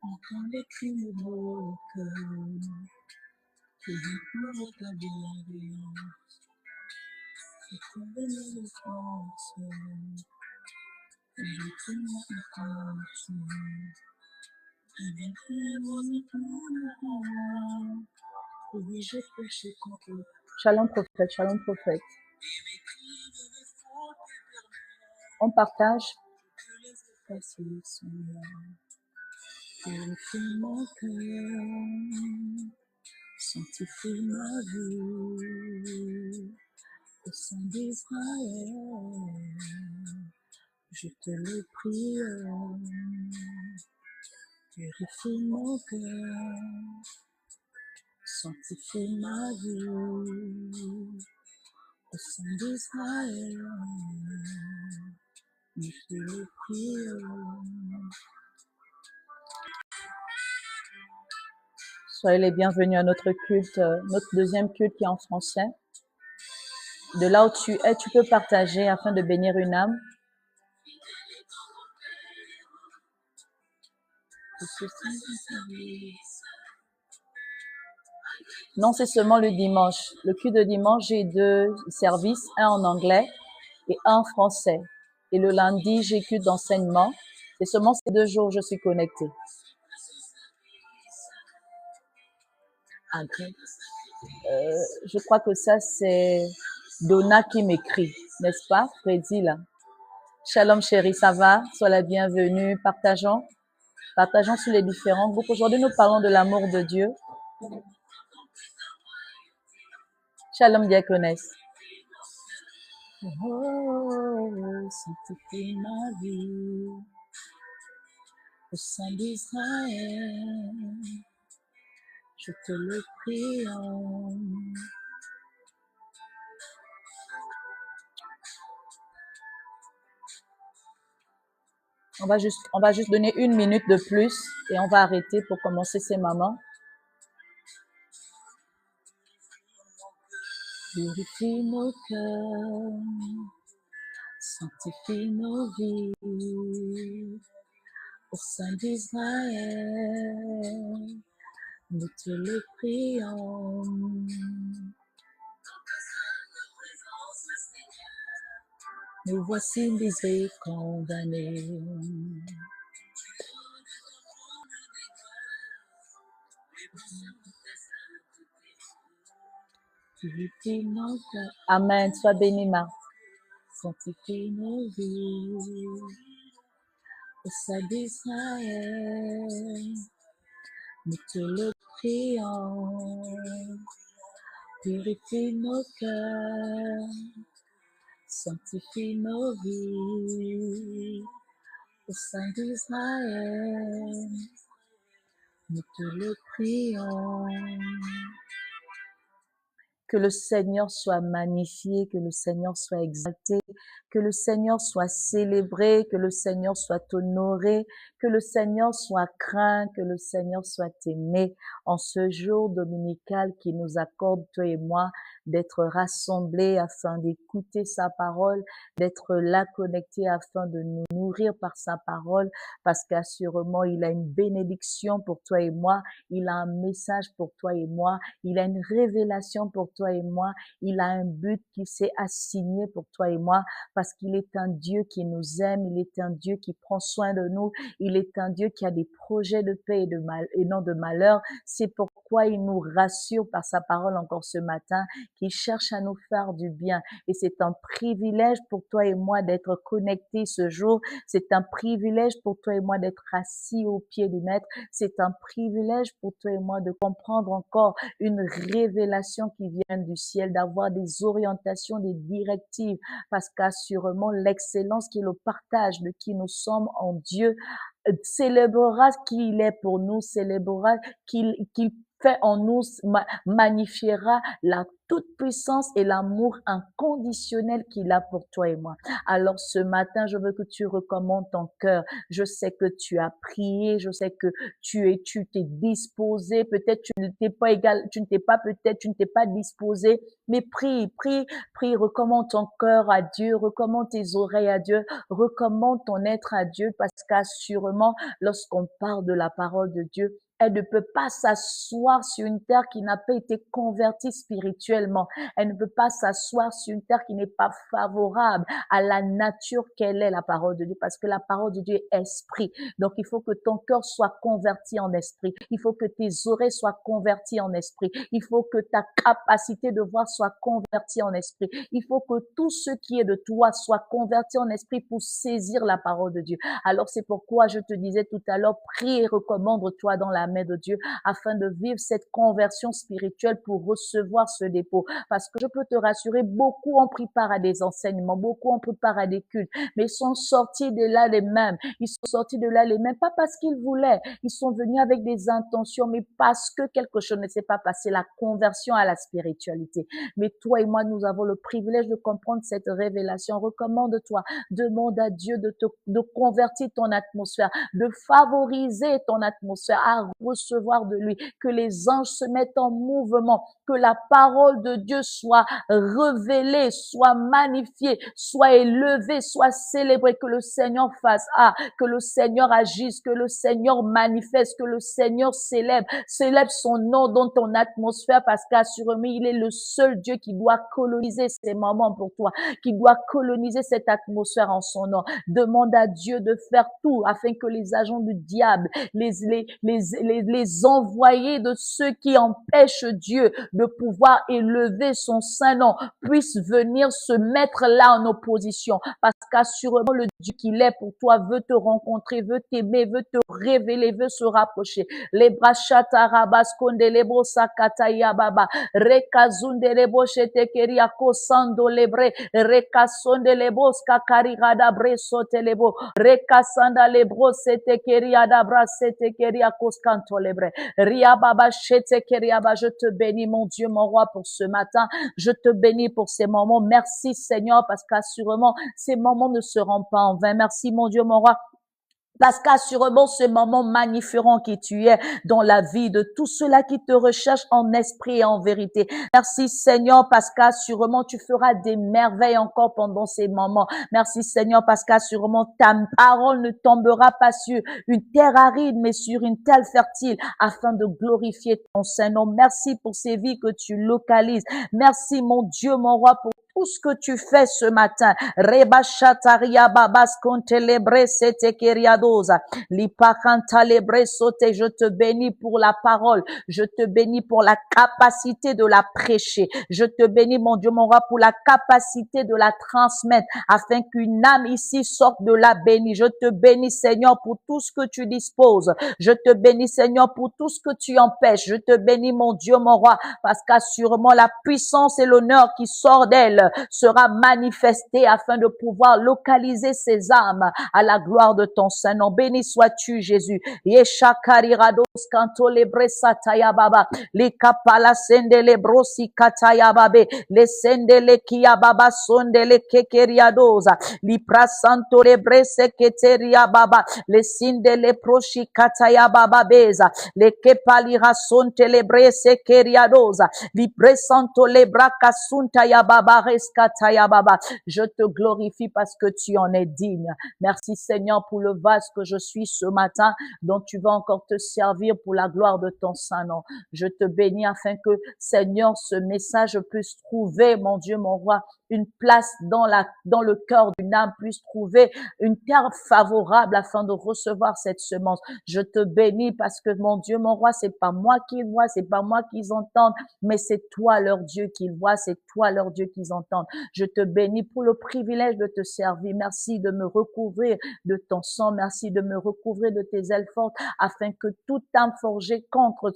Entends les cris de mon cœur, qui découvre ta bienveillance, c'est ton délivrance, et je t'aime confiance, avec oui, j'ai péché contre eux. Shalom prophète, shalom prophète. On partage. Purifie mon cœur, sanctifie ma vie, au sein d'Israël, je te le prie. Purifie mon cœur, sanctifie ma vie, au sein d'Israël, je te le prie. Soyez les bienvenus à notre culte, notre deuxième culte qui est en français. De là où tu es, tu peux partager afin de bénir une âme. Non, c'est seulement le dimanche. Le culte de dimanche, j'ai 2 services, un en anglais et un en français. Et le lundi, j'ai culte d'enseignement. C'est seulement ces 2 jours je suis connectée. Je crois que ça, c'est Donna qui m'écrit, n'est-ce pas, Freddy, là? Shalom chérie, ça va? Sois la bienvenue. Partageons sur les différents groupes. Aujourd'hui, nous parlons de l'amour de Dieu. Shalom diaconesse. Oh, sanctifie ma vie au sein d'Israël. Je te le prie. On va juste donner 1 minute de plus et on va arrêter pour commencer ces moments. Purifie nos cœurs, sanctifie nos vies, au sein d'Israël, nous te le prions. Nous voici brisés, condamnés. Purifie nos cœurs. Amen. Sois béni, Marc. Sanctifie nos vies au sein d'Israël. Nous te le prions. Purifie nos cœurs. Sanctifie nos vies au sein d'Israël. Nous te le prions. Que le Seigneur soit magnifié, que le Seigneur soit exalté, que le Seigneur soit célébré, que le Seigneur soit honoré, que le Seigneur soit craint, que le Seigneur soit aimé en ce jour dominical qui nous accorde, toi et moi, d'être rassemblés afin d'écouter sa parole, d'être là connectés afin de nous nourrir par sa parole, parce qu'assurément, il a une bénédiction pour toi et moi, il a un message pour toi et moi, il a une révélation pour toi et moi. Il a un but qui s'est assigné pour toi et moi parce qu'il est un Dieu qui nous aime. Il est un Dieu qui prend soin de nous. Il est un Dieu qui a des projets de paix et non de malheur. C'est pourquoi il nous rassure par sa parole encore ce matin, qu'il cherche à nous faire du bien. Et c'est un privilège pour toi et moi d'être connectés ce jour. C'est un privilège pour toi et moi d'être assis au pied du Maître. C'est un privilège pour toi et moi de comprendre encore une révélation qui vient du ciel, d'avoir des orientations, des directives, parce qu'assurément l'excellence qui est le partage de qui nous sommes en Dieu célébrera qui il est pour nous, célébrera qu'il fait en nous, magnifiera la toute puissance et l'amour inconditionnel qu'il a pour toi et moi. Alors ce matin, je veux que tu recommandes ton cœur. Je sais que tu as prié, je sais que tu t'es disposé. Peut-être tu ne t'es pas égal, tu ne t'es pas disposé, mais prie, recommande ton cœur à Dieu, recommande tes oreilles à Dieu, recommande ton être à Dieu, parce qu'assurément, lorsqu'on parle de la parole de Dieu, elle ne peut pas s'asseoir sur une terre qui n'a pas été convertie spirituellement. Elle ne peut pas s'asseoir sur une terre qui n'est pas favorable à la nature qu'elle est, la parole de Dieu, parce que la parole de Dieu est esprit. Donc, il faut que ton cœur soit converti en esprit. Il faut que tes oreilles soient converties en esprit. Il faut que ta capacité de voir soit convertie en esprit. Il faut que tout ce qui est de toi soit converti en esprit pour saisir la parole de Dieu. Alors, c'est pourquoi je te disais tout à l'heure, prie et recommande-toi dans la main de Dieu afin de vivre cette conversion spirituelle pour recevoir ce dépôt. Parce que je peux te rassurer, beaucoup ont pris part à des enseignements, beaucoup ont pris part à des cultes, mais ils sont sortis de là les mêmes. Ils sont sortis de là les mêmes, pas parce qu'ils voulaient. Ils sont venus avec des intentions, mais parce que quelque chose ne s'est pas passé, la conversion à la spiritualité. Mais toi et moi, nous avons le privilège de comprendre cette révélation. Recommande-toi, demande à Dieu de convertir ton atmosphère, de favoriser ton atmosphère à recevoir de lui, que les anges se mettent en mouvement, que la parole de Dieu soit révélée, soit magnifiée, soit élevée, soit célébrée, que le Seigneur fasse, que le Seigneur agisse, que le Seigneur manifeste, que le Seigneur célèbre son nom dans ton atmosphère, parce qu'assurément, il est le seul Dieu qui doit coloniser ces moments pour toi, qui doit coloniser cette atmosphère en son nom. Demande à Dieu de faire tout afin que les agents du diable, les envoyés de ceux qui empêchent Dieu de pouvoir élever son saint nom puissent venir se mettre là en opposition, parce qu'assurément le Dieu qu'il est pour toi veut te rencontrer, veut t'aimer, veut te révéler, veut se rapprocher. Les brachatarabbas kondelebo sakataya baba rekazundelebo shetekeria kosando lebre rekasondelebo skakarigada bresotelebo rekasanda lebro setekeria dabra setekeria koskanto lebre ria baba shetekeria ba. Je te bénis mon Dieu, mon roi, pour ce matin. Je te bénis pour ces moments. Merci Seigneur, parce qu'assurément ces moments ne seront pas en vain. Merci mon Dieu, mon roi, parce qu'assurément, ce moment magnifieront qui tu es dans la vie de tous ceux-là qui te recherchent en esprit et en vérité. Merci Seigneur, parce qu'assurément, tu feras des merveilles encore pendant ces moments. Merci Seigneur, parce qu'assurément, ta parole ne tombera pas sur une terre aride, mais sur une terre fertile, afin de glorifier ton Saint-Nom. Merci pour ces vies que tu localises. Merci mon Dieu, mon roi, pour tout ce que tu fais ce matin. Reba shataria babas kontelebre setekeriadoza. Lipakanta lebre sote. Je te bénis pour la parole. Je te bénis pour la capacité de la prêcher. Je te bénis, mon Dieu, mon roi, pour la capacité de la transmettre, afin qu'une âme ici sorte de la bénie. Je te bénis, Seigneur, pour tout ce que tu disposes. Je te bénis, Seigneur, pour tout ce que tu empêches. Je te bénis, mon Dieu, mon roi, parce qu'assurément la puissance et l'honneur qui sort d'elle sera manifesté afin de pouvoir localiser ces âmes à la gloire de ton Saint-Nom. Béni sois-tu, Jésus. Yeshakarirados kanto lebre sataya baba. Les kapala sende le brosi kataya babe. Les sende le kia baba sonde le kekeriadosa. Li prasanto lebre seketeria baba. Les sinde le proshi kataya baba beza. Les kepalira sonte lebre sekeriadosa. Li presanto lebra kasunta ya baba. Je te glorifie parce que tu en es digne. Merci Seigneur pour le vase que je suis ce matin, dont tu vas encore te servir pour la gloire de ton Saint-Nom. Je te bénis afin que Seigneur, ce message puisse trouver, mon Dieu, mon roi, une place dans le cœur d'une âme, puisse trouver une terre favorable afin de recevoir cette semence. Je te bénis parce que mon Dieu, mon roi, c'est pas moi qui vois, c'est pas moi qu'ils entendent, mais c'est toi leur Dieu qu'ils voient, c'est toi leur Dieu qu'ils entendent. entendre. Je te bénis pour le privilège de te servir. Merci de me recouvrir de ton sang. Merci de me recouvrir de tes ailes fortes afin que toute âme forgée contre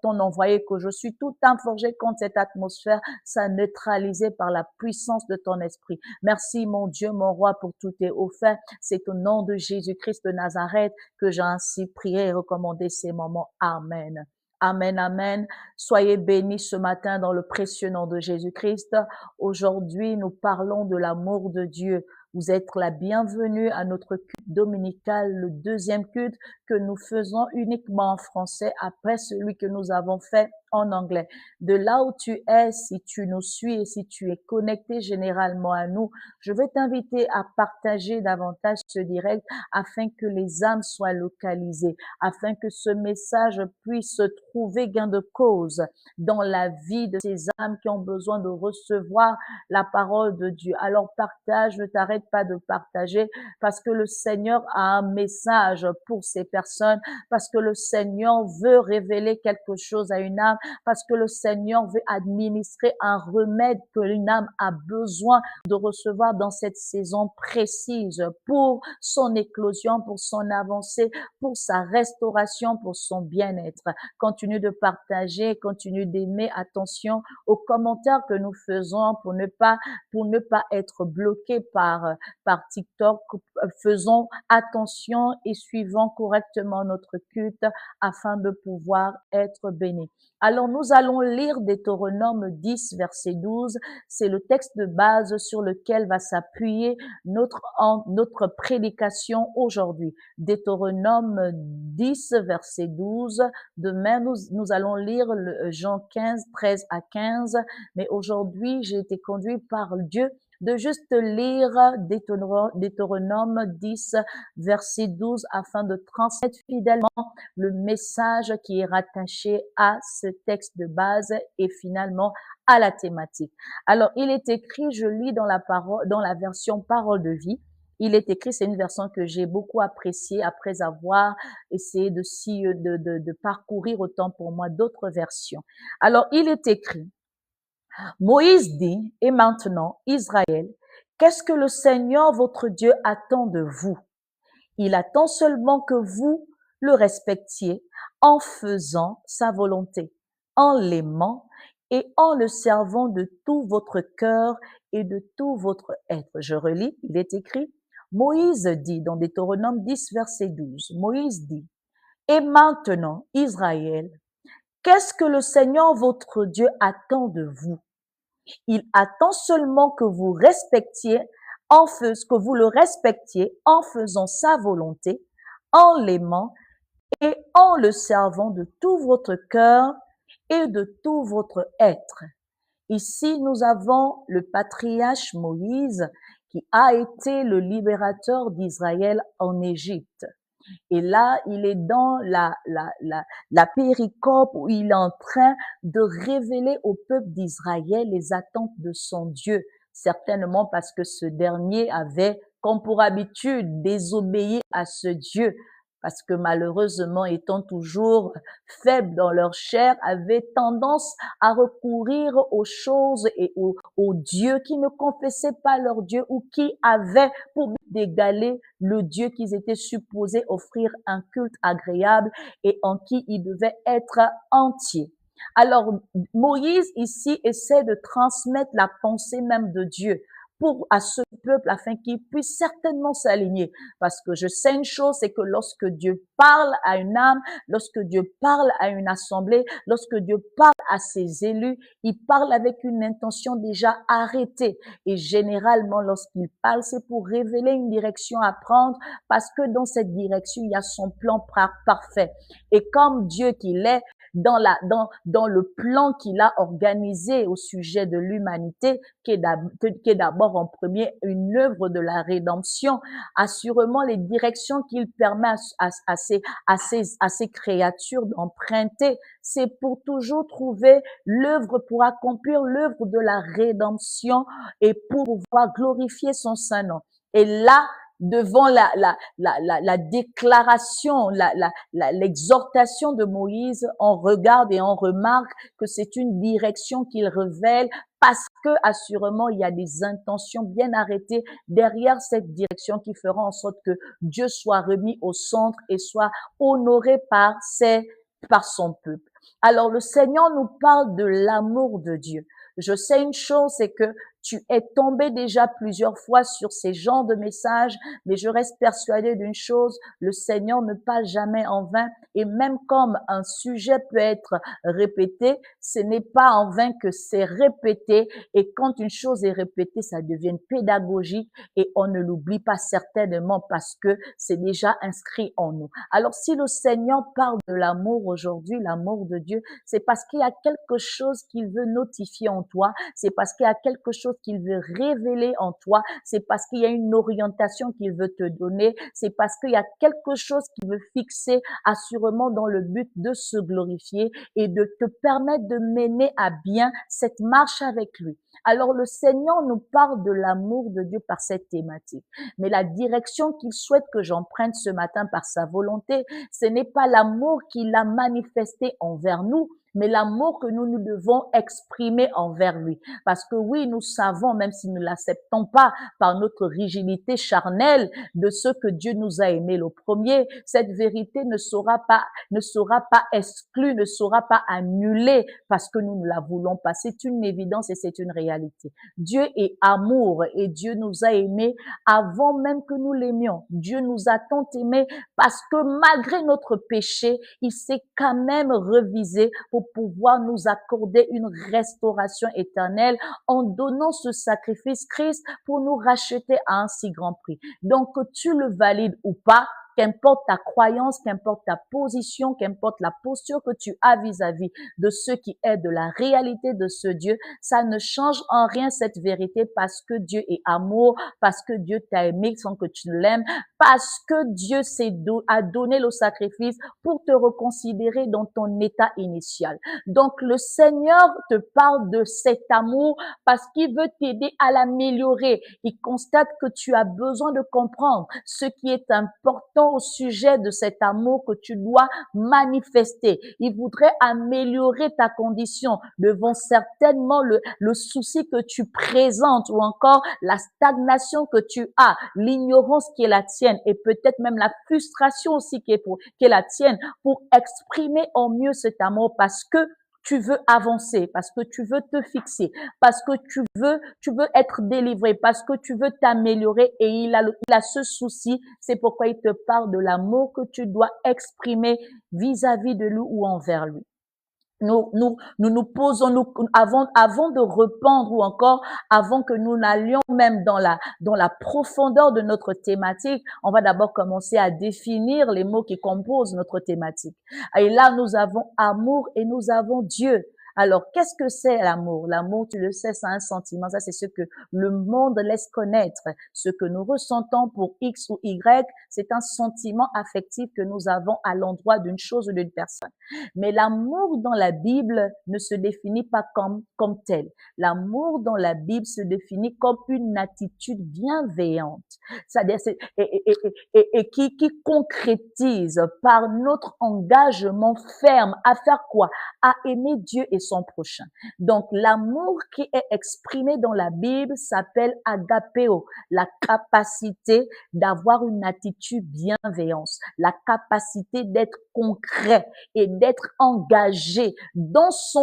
ton envoyé que je suis, toute âme forgée contre cette atmosphère, ça neutralisé par la puissance de ton esprit. Merci mon Dieu, mon roi, pour tout tes offert. C'est au nom de Jésus-Christ de Nazareth que j'ai ainsi prié et recommandé ces moments. Amen. Amen, amen. Soyez bénis ce matin dans le précieux nom de Jésus-Christ. Aujourd'hui, nous parlons de l'amour de Dieu. Vous êtes la bienvenue à notre culte dominical, le deuxième culte que nous faisons uniquement en français après celui que nous avons fait en anglais. De là où tu es, si tu nous suis et si tu es connecté généralement à nous, je vais t'inviter à partager davantage ce direct afin que les âmes soient localisées, afin que ce message puisse trouver gain de cause dans la vie de ces âmes qui ont besoin de recevoir la parole de Dieu. Alors partage, ne t'arrête pas de partager parce que le Seigneur a un message pour ces personnes, parce que le Seigneur veut révéler quelque chose à une âme, parce que le Seigneur veut administrer un remède que une âme a besoin de recevoir dans cette saison précise pour son éclosion, pour son avancée, pour sa restauration, pour son bien-être. Continue de partager, continue d'aimer. Attention aux commentaires que nous faisons pour ne pas être bloqué par TikTok. Faisons attention et suivons correctement notre culte afin de pouvoir être bénis. Alors, nous allons lire Deutéronome 10, verset 12. C'est le texte de base sur lequel va s'appuyer notre prédication aujourd'hui. Deutéronome 10, verset 12. Demain, nous allons lire Jean 15, 13 à 15. Mais aujourd'hui, j'ai été conduit par Dieu de juste lire Deutéronome 10, verset 12, afin de transmettre fidèlement le message qui est rattaché à ce texte de base et finalement à la thématique. Alors, il est écrit, je lis dans la version Parole de vie. Il est écrit, c'est une version que j'ai beaucoup appréciée après avoir essayé de parcourir autant pour moi d'autres versions. Alors, il est écrit, Moïse dit, et maintenant, Israël, qu'est-ce que le Seigneur votre Dieu attend de vous? Il attend seulement que vous le respectiez en faisant sa volonté, en l'aimant et en le servant de tout votre cœur et de tout votre être. Je relis, il est écrit, Moïse dit dans Deutéronome 10, verset 12, Moïse dit, et maintenant, Israël, qu'est-ce que le Seigneur votre Dieu attend de vous? Il attend seulement que vous le respectiez en faisant sa volonté, en l'aimant et en le servant de tout votre cœur et de tout votre être. Ici, nous avons le patriarche Moïse qui a été le libérateur d'Israël en Égypte. Et là, il est dans la péricope où il est en train de révéler au peuple d'Israël les attentes de son Dieu, certainement parce que ce dernier avait, comme pour habitude, désobéi à ce Dieu, parce que malheureusement, étant toujours faibles dans leur chair, avaient tendance à recourir aux choses et aux dieux qui ne confessaient pas leur Dieu ou qui avaient pour but d'égaler le Dieu qu'ils étaient supposés offrir un culte agréable et en qui ils devaient être entiers. Alors, Moïse ici essaie de transmettre la pensée même de Dieu à ce peuple afin qu'il puisse certainement s'aligner. Parce que je sais une chose, c'est que lorsque Dieu parle à une âme, lorsque Dieu parle à une assemblée, lorsque Dieu parle à ses élus, il parle avec une intention déjà arrêtée. Et généralement, lorsqu'il parle, c'est pour révéler une direction à prendre parce que dans cette direction, il y a son plan parfait. Et comme Dieu qu'il est, dans le plan qu'il a organisé au sujet de l'humanité, qui est d'abord en premier une œuvre de la rédemption, assurément les directions qu'il permet à ces créatures d'emprunter, c'est pour toujours trouver l'œuvre, pour accomplir l'œuvre de la rédemption et pour pouvoir glorifier son Saint-Nom. Et là, devant la déclaration, l'exhortation de Moïse, on regarde et on remarque que c'est une direction qu'il révèle parce que assurément il y a des intentions bien arrêtées derrière cette direction qui fera en sorte que Dieu soit remis au centre et soit honoré par son peuple. Alors le Seigneur nous parle de l'amour de Dieu. Je sais une chose, c'est que tu es tombé déjà plusieurs fois sur ces genres de messages, mais je reste persuadée d'une chose, le Seigneur ne parle jamais en vain, et même comme un sujet peut être répété, ce n'est pas en vain que c'est répété, et quand une chose est répétée, ça devient pédagogique, et on ne l'oublie pas certainement parce que c'est déjà inscrit en nous. Alors si le Seigneur parle de l'amour aujourd'hui, l'amour de Dieu, c'est parce qu'il y a quelque chose qu'il veut notifier en toi, c'est parce qu'il y a quelque chose qu'il veut révéler en toi, c'est parce qu'il y a une orientation qu'il veut te donner, c'est parce qu'il y a quelque chose qu'il veut fixer assurément dans le but de se glorifier et de te permettre de mener à bien cette marche avec lui. Alors le Seigneur nous parle de l'amour de Dieu par cette thématique, mais la direction qu'il souhaite que j'emprunte ce matin par sa volonté, ce n'est pas l'amour qu'il a manifesté envers nous, mais l'amour que nous devons exprimer envers lui. Parce que oui, nous savons, même si nous ne l'acceptons pas par notre rigidité charnelle, de ce que Dieu nous a aimés le premier, cette vérité ne sera pas exclue, ne sera pas annulée parce que nous ne la voulons pas. C'est une évidence et c'est une réalité. Dieu est amour et Dieu nous a aimés avant même que nous l'aimions. Dieu nous a tant aimés parce que malgré notre péché, il s'est quand même revisé pour pouvoir nous accorder une restauration éternelle en donnant ce sacrifice Christ pour nous racheter à un si grand prix. Donc, que tu le valides ou pas, qu'importe ta croyance, qu'importe ta position, qu'importe la posture que tu as vis-à-vis de ce qui est de la réalité de ce Dieu, ça ne change en rien cette vérité parce que Dieu est amour, parce que Dieu t'a aimé sans que tu l'aimes, parce que Dieu a donné le sacrifice pour te reconsidérer dans ton état initial. Donc, le Seigneur te parle de cet amour parce qu'il veut t'aider à l'améliorer. Il constate que tu as besoin de comprendre ce qui est important au sujet de cet amour que tu dois manifester. Il voudrait améliorer ta condition devant certainement le souci que tu présentes ou encore la stagnation que tu as, l'ignorance qui est la tienne et peut-être même la frustration aussi qui est la tienne pour exprimer au mieux cet amour parce que tu veux avancer, parce que tu veux te fixer, parce que tu veux être délivré, parce que tu veux t'améliorer et il a ce souci. C'est pourquoi il te parle de l'amour que tu dois exprimer vis-à-vis de lui ou envers lui. Nous posons, avant de répondre ou encore avant que nous n'allions même dans la profondeur de notre thématique, on va d'abord commencer à définir les mots qui composent notre thématique. Et là, nous avons amour et nous avons Dieu. Alors, qu'est-ce que c'est l'amour? L'amour, tu le sais, c'est un sentiment. Ça, c'est ce que le monde laisse connaître. Ce que nous ressentons pour X ou Y, c'est un sentiment affectif que nous avons à l'endroit d'une chose ou d'une personne. Mais l'amour dans la Bible ne se définit pas comme tel. L'amour dans la Bible se définit comme une attitude bienveillante, c'est-à-dire et qui concrétise par notre engagement ferme à faire quoi? À aimer Dieu et son prochain. Donc l'amour qui est exprimé dans la Bible s'appelle agapéo, la capacité d'avoir une attitude bienveillante, la capacité d'être concret et d'être engagé dans sa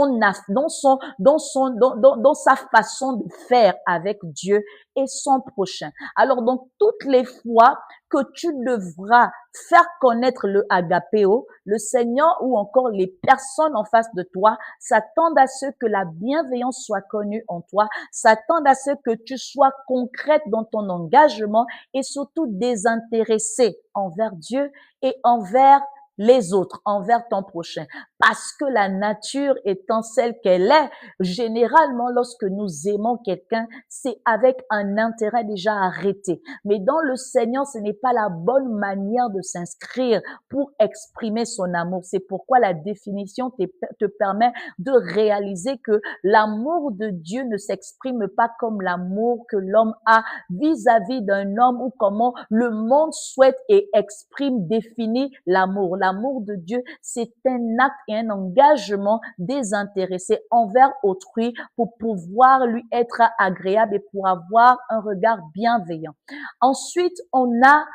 façon de faire avec Dieu et son prochain. Alors donc toutes les fois que tu devras faire connaître le agapéo, le Seigneur ou encore les personnes en face de toi s'attendent à ce que la bienveillance soit connue en toi, s'attendent à ce que tu sois concrète dans ton engagement et surtout désintéressée envers Dieu et envers les autres, envers ton prochain. Parce que la nature étant celle qu'elle est, généralement, lorsque nous aimons quelqu'un, c'est avec un intérêt déjà arrêté. Mais dans le Seigneur, ce n'est pas la bonne manière de s'inscrire pour exprimer son amour. C'est pourquoi la définition te permet de réaliser que l'amour de Dieu ne s'exprime pas comme l'amour que l'homme a vis-à-vis d'un homme ou comment le monde souhaite et exprime, définit l'amour. L'amour de Dieu, c'est un acte et un engagement désintéressé envers autrui pour pouvoir lui être agréable et pour avoir un regard bienveillant. Ensuite, on a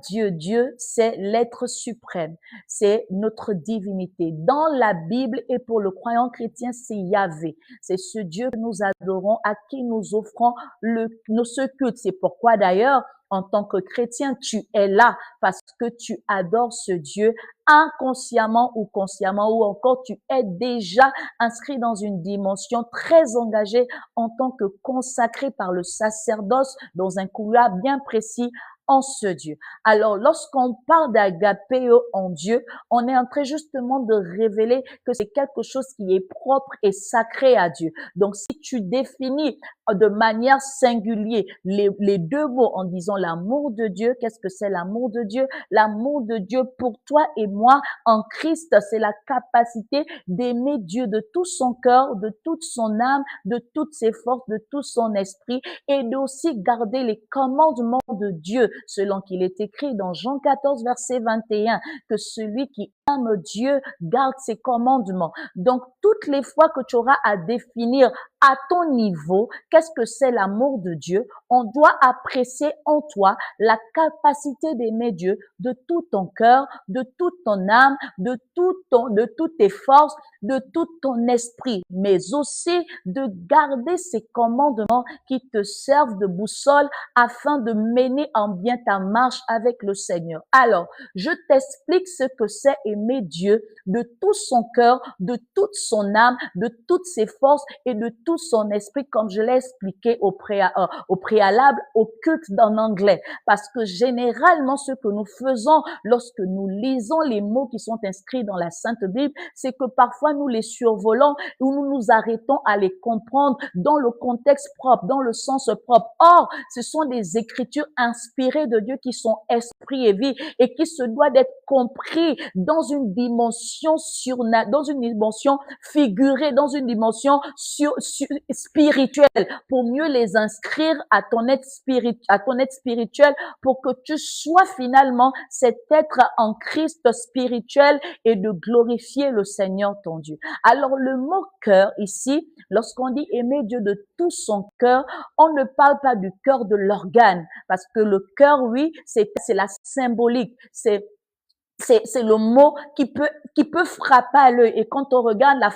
Dieu. Dieu, c'est l'être suprême. C'est notre divinité. Dans la Bible et pour le croyant chrétien, c'est Yahvé. C'est ce Dieu que nous adorons, à qui nous offrons ce culte. C'est pourquoi d'ailleurs, en tant que chrétien, tu es là parce que tu adores ce Dieu inconsciemment ou consciemment, ou encore tu es déjà inscrit dans une dimension très engagée en tant que consacré par le sacerdoce dans un couloir bien précis en ce Dieu. Alors, lorsqu'on parle d'agapéo en Dieu, on est en train justement de révéler que c'est quelque chose qui est propre et sacré à Dieu. Donc, si tu définis de manière singulière les deux mots en disant l'amour de Dieu, qu'est-ce que c'est l'amour de Dieu? L'amour de Dieu pour toi et moi en Christ, c'est la capacité d'aimer Dieu de tout son cœur, de toute son âme, de toutes ses forces, de tout son esprit et d'aussi garder les commandements de Dieu selon qu'il est écrit dans Jean 14, verset 21, que celui qui aime Dieu garde ses commandements. Donc, toutes les fois que tu auras à définir à ton niveau, qu'est-ce que c'est l'amour de Dieu? On doit apprécier en toi la capacité d'aimer Dieu de tout ton cœur, de toute ton âme, de toutes tes forces, de tout ton esprit, mais aussi de garder ces commandements qui te servent de boussole afin de mener en bien ta marche avec le Seigneur. Alors, je t'explique ce que c'est aimer Dieu de tout son cœur, de toute son âme, de toutes ses forces et de tout son esprit, comme je l'ai expliqué au préalable, au culte en anglais. Parce que généralement, ce que nous faisons lorsque nous lisons les mots qui sont inscrits dans la Sainte Bible, c'est que parfois nous les survolons ou nous nous arrêtons à les comprendre dans le contexte propre, dans le sens propre. Or, ce sont des écritures inspirées de Dieu qui sont esprit et vie et qui se doivent d'être compris dans une dimension dans une dimension figurée, dans une dimension spirituelle, pour mieux les inscrire à ton être spirituel, pour que tu sois finalement cet être en Christ spirituel et de glorifier le Seigneur ton Dieu. Alors le mot cœur ici, lorsqu'on dit aimer Dieu de tout son cœur, on ne parle pas du cœur de l'organe, parce que le cœur, oui, c'est la symbolique, c'est le mot qui peut frapper à l'œil. Et quand on regarde la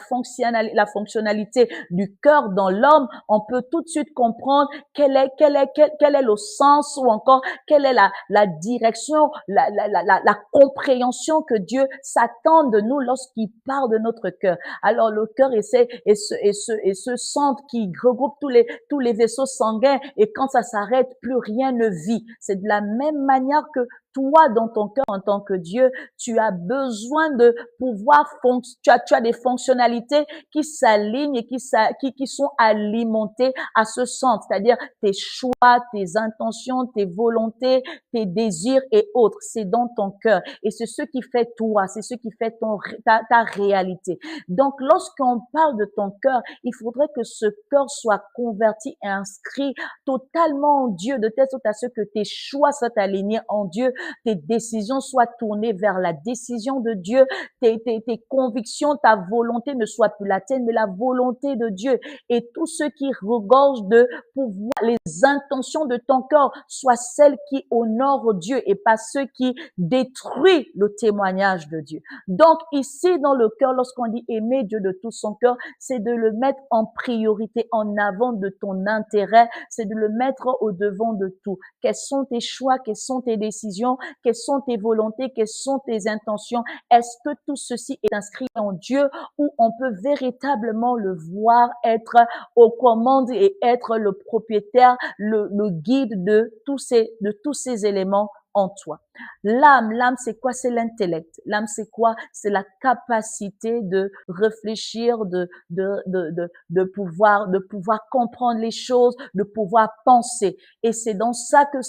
fonctionnalité du cœur dans l'homme, on peut tout de suite comprendre quel est le sens ou encore quelle est la direction, la compréhension que Dieu s'attend de nous lorsqu'il parle de notre cœur. Alors le cœur est ce centre qui regroupe tous les vaisseaux sanguins et quand ça s'arrête, plus rien ne vit. C'est de la même manière que toi, dans ton cœur, en tant que Dieu, tu as besoin de pouvoir tu as des fonctionnalités qui s'alignent et qui sont alimentées à ce sens, c'est-à-dire tes choix, tes intentions, tes volontés, tes désirs et autres. C'est dans ton cœur et c'est ce qui fait toi, c'est ce qui fait ta réalité. Donc, lorsqu'on parle de ton cœur, il faudrait que ce cœur soit converti et inscrit totalement en Dieu, de telle sorte à ce que tes choix soient alignés en Dieu, tes décisions soient tournées vers la décision de Dieu, tes convictions, ta volonté ne soit plus la tienne, mais la volonté de Dieu. Et tout ce qui regorge de pouvoir, les intentions de ton cœur soient celles qui honorent Dieu et pas ceux qui détruisent le témoignage de Dieu. Donc ici, dans le cœur, lorsqu'on dit aimer Dieu de tout son cœur, c'est de le mettre en priorité, en avant de ton intérêt, c'est de le mettre au devant de tout. Quels sont tes choix, quelles sont tes décisions, quelles sont tes volontés, quelles sont tes intentions? Est-ce que tout ceci est inscrit en Dieu ou on peut véritablement le voir être aux commandes et être le propriétaire, le guide de tous ces éléments en toi. L'âme, c'est quoi? C'est l'intellect. L'âme, c'est quoi? C'est la capacité de réfléchir, de pouvoir comprendre les choses, de pouvoir penser. Et c'est dans ça que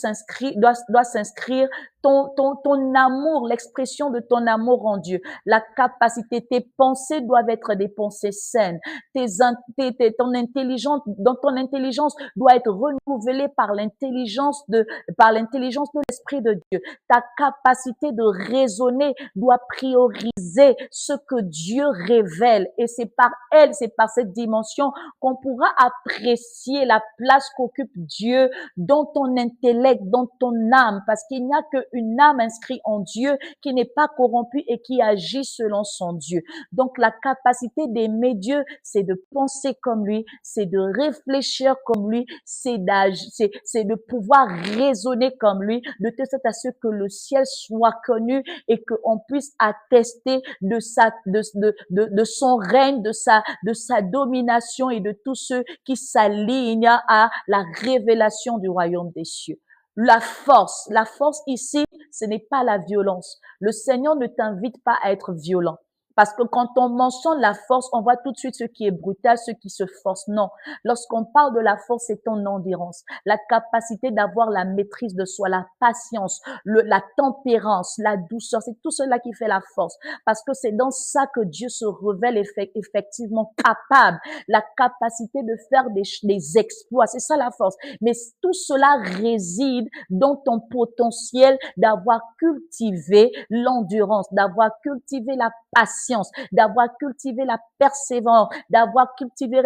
doit s'inscrire ton amour, l'expression de ton amour en Dieu. La capacité, tes pensées doivent être des pensées saines. Ton intelligence, dans ton intelligence doit être renouvelée par l'intelligence de l'Esprit de Dieu. Ta capacité de raisonner doit prioriser ce que Dieu révèle. Et c'est par cette dimension qu'on pourra apprécier la place qu'occupe Dieu dans ton intellect, dans ton âme, parce qu'il n'y a qu'une âme inscrite en Dieu qui n'est pas corrompue et qui agit selon son Dieu. Donc, la capacité d'aimer Dieu, c'est de penser comme lui, c'est de réfléchir comme lui, c'est de pouvoir raisonner comme lui, de telle sorte à ce que le ciel soit connu et qu'on puisse attester de son règne, de sa domination et de tous ceux qui s'alignent à la révélation du royaume des cieux. La force ici, ce n'est pas la violence. Le Seigneur ne t'invite pas à être violent. Parce que quand on mentionne la force, on voit tout de suite ce qui est brutal, ce qui se force. Non. Lorsqu'on parle de la force, c'est ton endurance, la capacité d'avoir la maîtrise de soi, la patience, la tempérance, la douceur. C'est tout cela qui fait la force. Parce que c'est dans ça que Dieu se révèle effectivement capable. La capacité de faire des exploits. C'est ça la force. Mais tout cela réside dans ton potentiel d'avoir cultivé l'endurance, d'avoir cultivé la patience, d'avoir cultivé la persévérance, d'avoir cultivé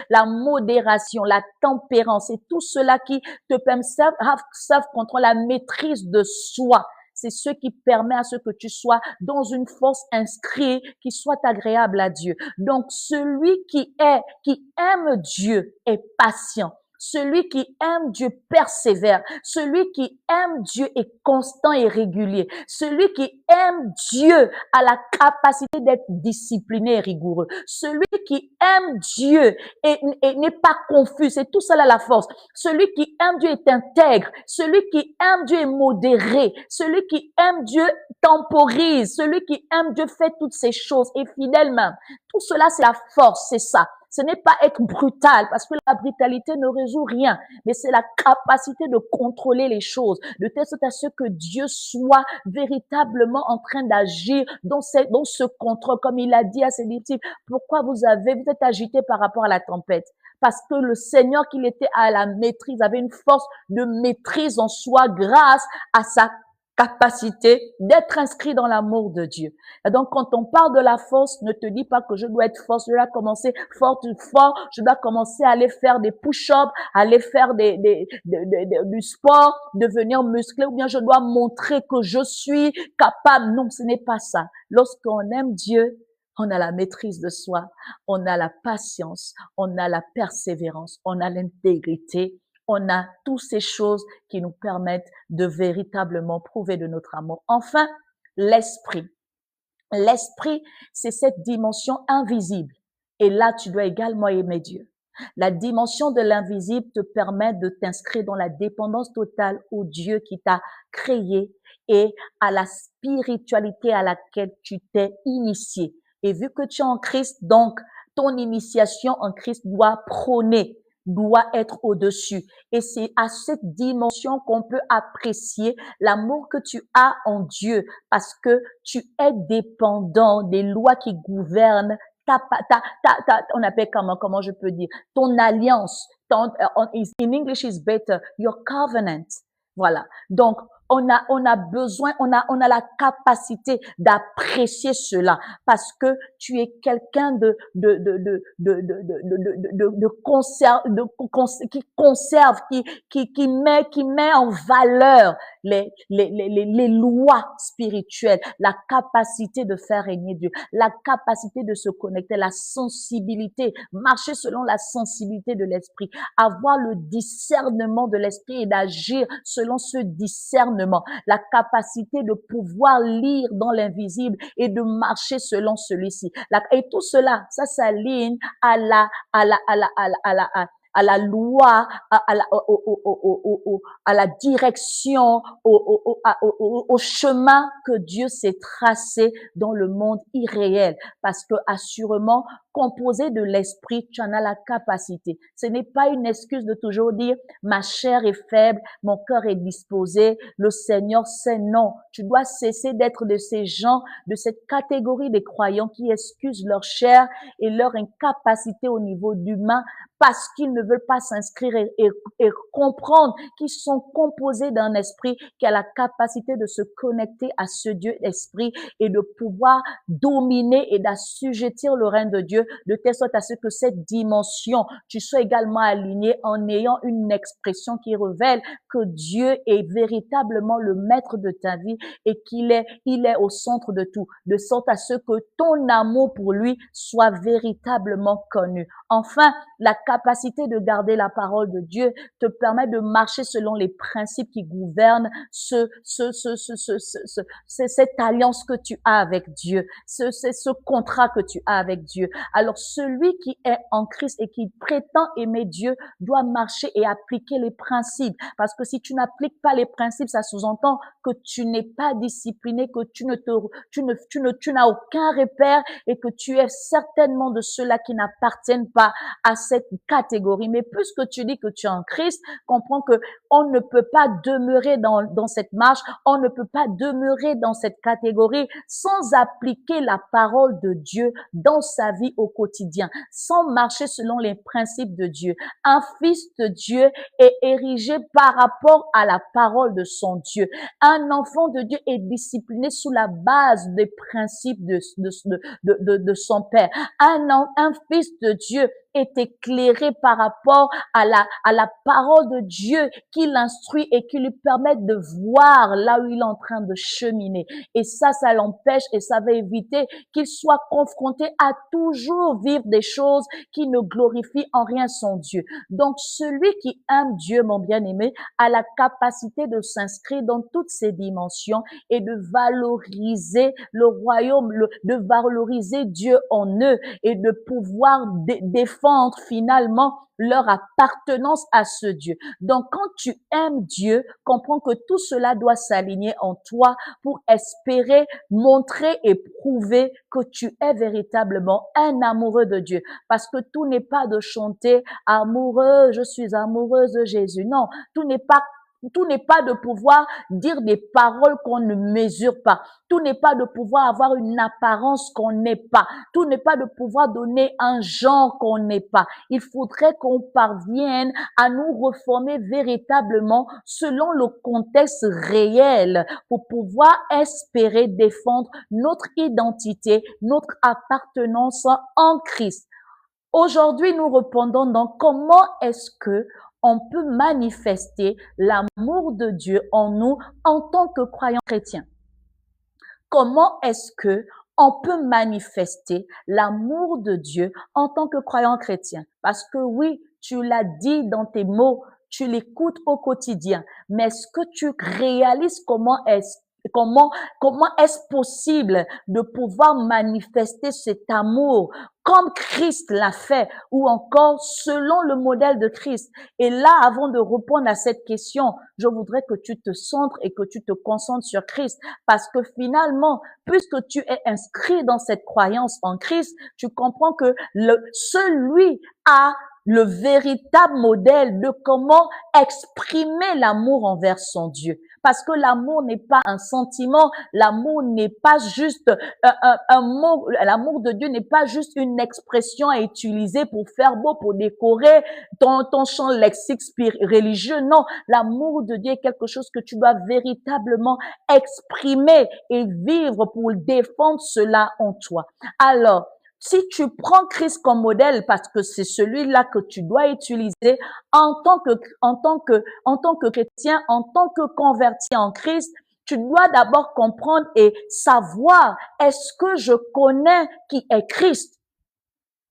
la modération, la tempérance et tout cela qui te permet serve contre la maîtrise de soi. C'est ce qui permet à ce que tu sois dans une force inscrite qui soit agréable à Dieu. Donc, celui qui aime Dieu est patient. Celui qui aime Dieu persévère. Celui qui aime Dieu est constant et régulier. Celui qui aime Dieu a la capacité d'être discipliné et rigoureux. Celui qui aime Dieu n'est pas confus. C'est tout cela la force. Celui qui aime Dieu est intègre. Celui qui aime Dieu est modéré. Celui qui aime Dieu temporise. Celui qui aime Dieu fait toutes ces choses et fidèlement. Tout cela, c'est la force, c'est ça. Ce n'est pas être brutal, parce que la brutalité ne résout rien, mais c'est la capacité de contrôler les choses, de telle sorte à ce que Dieu soit véritablement en train d'agir dans ce contrôle, comme il a dit à ses disciples. Pourquoi vous êtes agités par rapport à la tempête? Parce que le Seigneur, qu'il était à la maîtrise, avait une force de maîtrise en soi grâce à sa capacité d'être inscrit dans l'amour de Dieu. Et donc, quand on parle de la force, ne te dis pas que je dois être force, je dois commencer fort, je dois commencer à aller faire des push-ups, aller faire du sport, devenir musclé, ou bien je dois montrer que je suis capable. Non, ce n'est pas ça. Lorsqu'on aime Dieu, on a la maîtrise de soi, on a la patience, on a la persévérance, on a l'intégrité, on a toutes ces choses qui nous permettent de véritablement prouver de notre amour. Enfin, l'esprit. L'esprit, c'est cette dimension invisible. Et là, tu dois également aimer Dieu. La dimension de l'invisible te permet de t'inscrire dans la dépendance totale au Dieu qui t'a créé et à la spiritualité à laquelle tu t'es initié. Et vu que tu es en Christ, donc, ton initiation en Christ doit être au-dessus. Et c'est à cette dimension qu'on peut apprécier l'amour que tu as en Dieu parce que tu es dépendant des lois qui gouvernent on appelle comment je peux dire, ton alliance, in English is better, your covenant. Voilà. Donc, on a besoin, on a la capacité d'apprécier cela parce que tu es quelqu'un qui conserve, qui met en valeur les lois spirituelles, la capacité de faire régner Dieu, la capacité de se connecter, la sensibilité, marcher selon la sensibilité de l'esprit, avoir le discernement de l'esprit et d'agir selon ce discernement, la capacité de pouvoir lire dans l'invisible et de marcher selon celui-ci. Et tout cela, ça s'aligne à à la loi, à la direction, au chemin que Dieu s'est tracé dans le monde irréel. Parce que assurément, composé de l'esprit, tu en as la capacité. Ce n'est pas une excuse de toujours dire ma chair est faible, mon cœur est disposé, le Seigneur sait. Non, tu dois cesser d'être de ces gens, de cette catégorie des croyants qui excusent leur chair et leur incapacité au niveau humain parce qu'ils ne veulent pas s'inscrire et comprendre qu'ils sont composés d'un esprit qui a la capacité de se connecter à ce Dieu esprit et de pouvoir dominer et d'assujettir le règne de Dieu de telle sorte à ce que cette dimension, tu sois également aligné en ayant une expression qui révèle que Dieu est véritablement le maître de ta vie et il est au centre de tout, de sorte à ce que ton amour pour lui soit véritablement connu. Enfin, la capacité de garder la parole de Dieu te permet de marcher selon les principes qui gouvernent cette alliance que tu as avec Dieu, ce contrat que tu as avec Dieu. Alors, celui qui est en Christ et qui prétend aimer Dieu doit marcher et appliquer les principes. Parce que si tu n'appliques pas les principes, ça sous-entend que tu n'es pas discipliné, que tu n'as aucun repère et que tu es certainement de ceux-là qui n'appartiennent pas à cette catégorie. Mais puisque tu dis que tu es en Christ, comprends que on ne peut pas demeurer dans cette marche, on ne peut pas demeurer dans cette catégorie sans appliquer la parole de Dieu dans sa vie au quotidien, sans marcher selon les principes de Dieu. Un fils de Dieu est érigé par rapport à la parole de son Dieu. Un enfant de Dieu est discipliné sous la base des principes de son Père. Un fils de Dieu est éclairé par rapport à la parole de Dieu qui l'instruit et qui lui permet de voir là où il est en train de cheminer. Et ça l'empêche et ça va éviter qu'il soit confronté à toujours vivre des choses qui ne glorifient en rien son Dieu. Donc, celui qui aime Dieu, mon bien-aimé, a la capacité de s'inscrire dans toutes ces dimensions et de valoriser le royaume, de valoriser Dieu en eux et de pouvoir défendre finalement leur appartenance à ce Dieu. Donc, quand tu aimes Dieu, comprends que tout cela doit s'aligner en toi pour espérer montrer et prouver que tu es véritablement un amoureux de Dieu. Parce que tout n'est pas de chanter amoureux, je suis amoureuse de Jésus. Non, tout n'est pas de pouvoir dire des paroles qu'on ne mesure pas. Tout n'est pas de pouvoir avoir une apparence qu'on n'est pas. Tout n'est pas de pouvoir donner un genre qu'on n'est pas. Il faudrait qu'on parvienne à nous reformer véritablement selon le contexte réel pour pouvoir espérer défendre notre identité, notre appartenance en Christ. Aujourd'hui, nous répondons donc comment est-ce que on peut manifester l'amour de Dieu en nous en tant que croyants chrétiens. Comment est-ce que on peut manifester l'amour de Dieu en tant que croyant chrétien? Parce que oui, tu l'as dit dans tes mots, tu l'écoutes au quotidien, mais est-ce que tu réalises comment est-ce possible de pouvoir manifester cet amour comme Christ l'a fait ou encore selon le modèle de Christ? Et là, avant de répondre à cette question, je voudrais que tu te centres et que tu te concentres sur Christ parce que finalement, puisque tu es inscrit dans cette croyance en Christ, tu comprends que celui a le véritable modèle de comment exprimer l'amour envers son Dieu. Parce que l'amour n'est pas un sentiment, l'amour n'est pas juste un mot, l'amour de Dieu n'est pas juste une expression à utiliser pour faire beau, pour décorer ton champ lexique religieux. Non, l'amour de Dieu est quelque chose que tu dois véritablement exprimer et vivre pour défendre cela en toi. Alors, si tu prends Christ comme modèle, parce que c'est celui-là que tu dois utiliser en tant que chrétien, en tant que converti en Christ, tu dois d'abord comprendre et savoir, est-ce que je connais qui est Christ?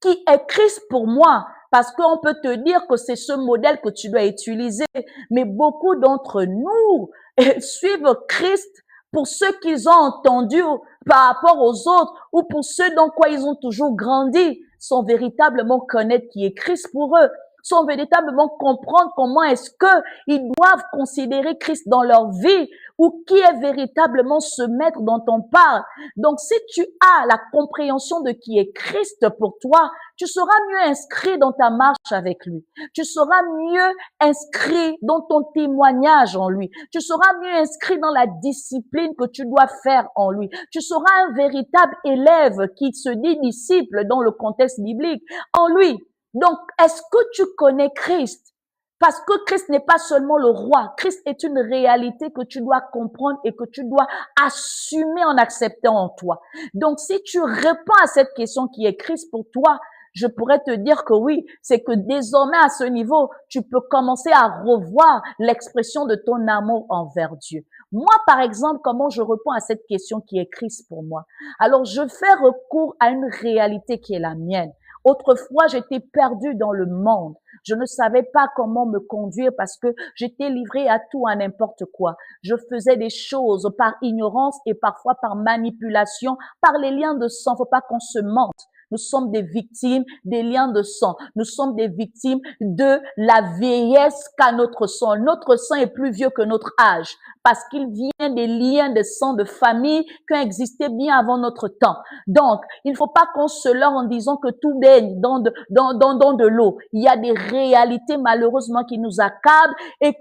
Qui est Christ pour moi? Parce qu'on peut te dire que c'est ce modèle que tu dois utiliser, mais beaucoup d'entre nous suivent Christ pour ceux qu'ils ont entendus par rapport aux autres ou pour ceux dans quoi ils ont toujours grandi, sans véritablement connaître qui est Christ pour eux. sans véritablement comprendre comment est-ce que ils doivent considérer Christ dans leur vie ou qui est véritablement ce maître dont on parle. Donc, si tu as la compréhension de qui est Christ pour toi, tu seras mieux inscrit dans ta marche avec lui. Tu seras mieux inscrit dans ton témoignage en lui. Tu seras mieux inscrit dans la discipline que tu dois faire en lui. Tu seras un véritable élève qui se dit disciple dans le contexte biblique en lui. Donc, est-ce que tu connais Christ? Parce que Christ n'est pas seulement le roi. Christ est une réalité que tu dois comprendre et que tu dois assumer en acceptant en toi. Donc, si tu réponds à cette question qui est Christ pour toi, je pourrais te dire que oui, c'est que désormais à ce niveau, tu peux commencer à revoir l'expression de ton amour envers Dieu. Moi, par exemple, comment je réponds à cette question qui est Christ pour moi? Alors, je fais recours à une réalité qui est la mienne. Autrefois, j'étais perdue dans le monde. Je ne savais pas comment me conduire parce que j'étais livrée à tout, à n'importe quoi. Je faisais des choses par ignorance et parfois par manipulation, par les liens de sang. Faut pas qu'on se mente. Nous sommes des victimes des liens de sang. Nous sommes des victimes de la vieillesse qu'a notre sang. Notre sang est plus vieux que notre âge parce qu'il vient des liens de sang de famille qui ont existé bien avant notre temps. Donc, il ne faut pas qu'on se leurre en disant que tout baigne dans de l'eau. Il y a des réalités malheureusement qui nous accablent et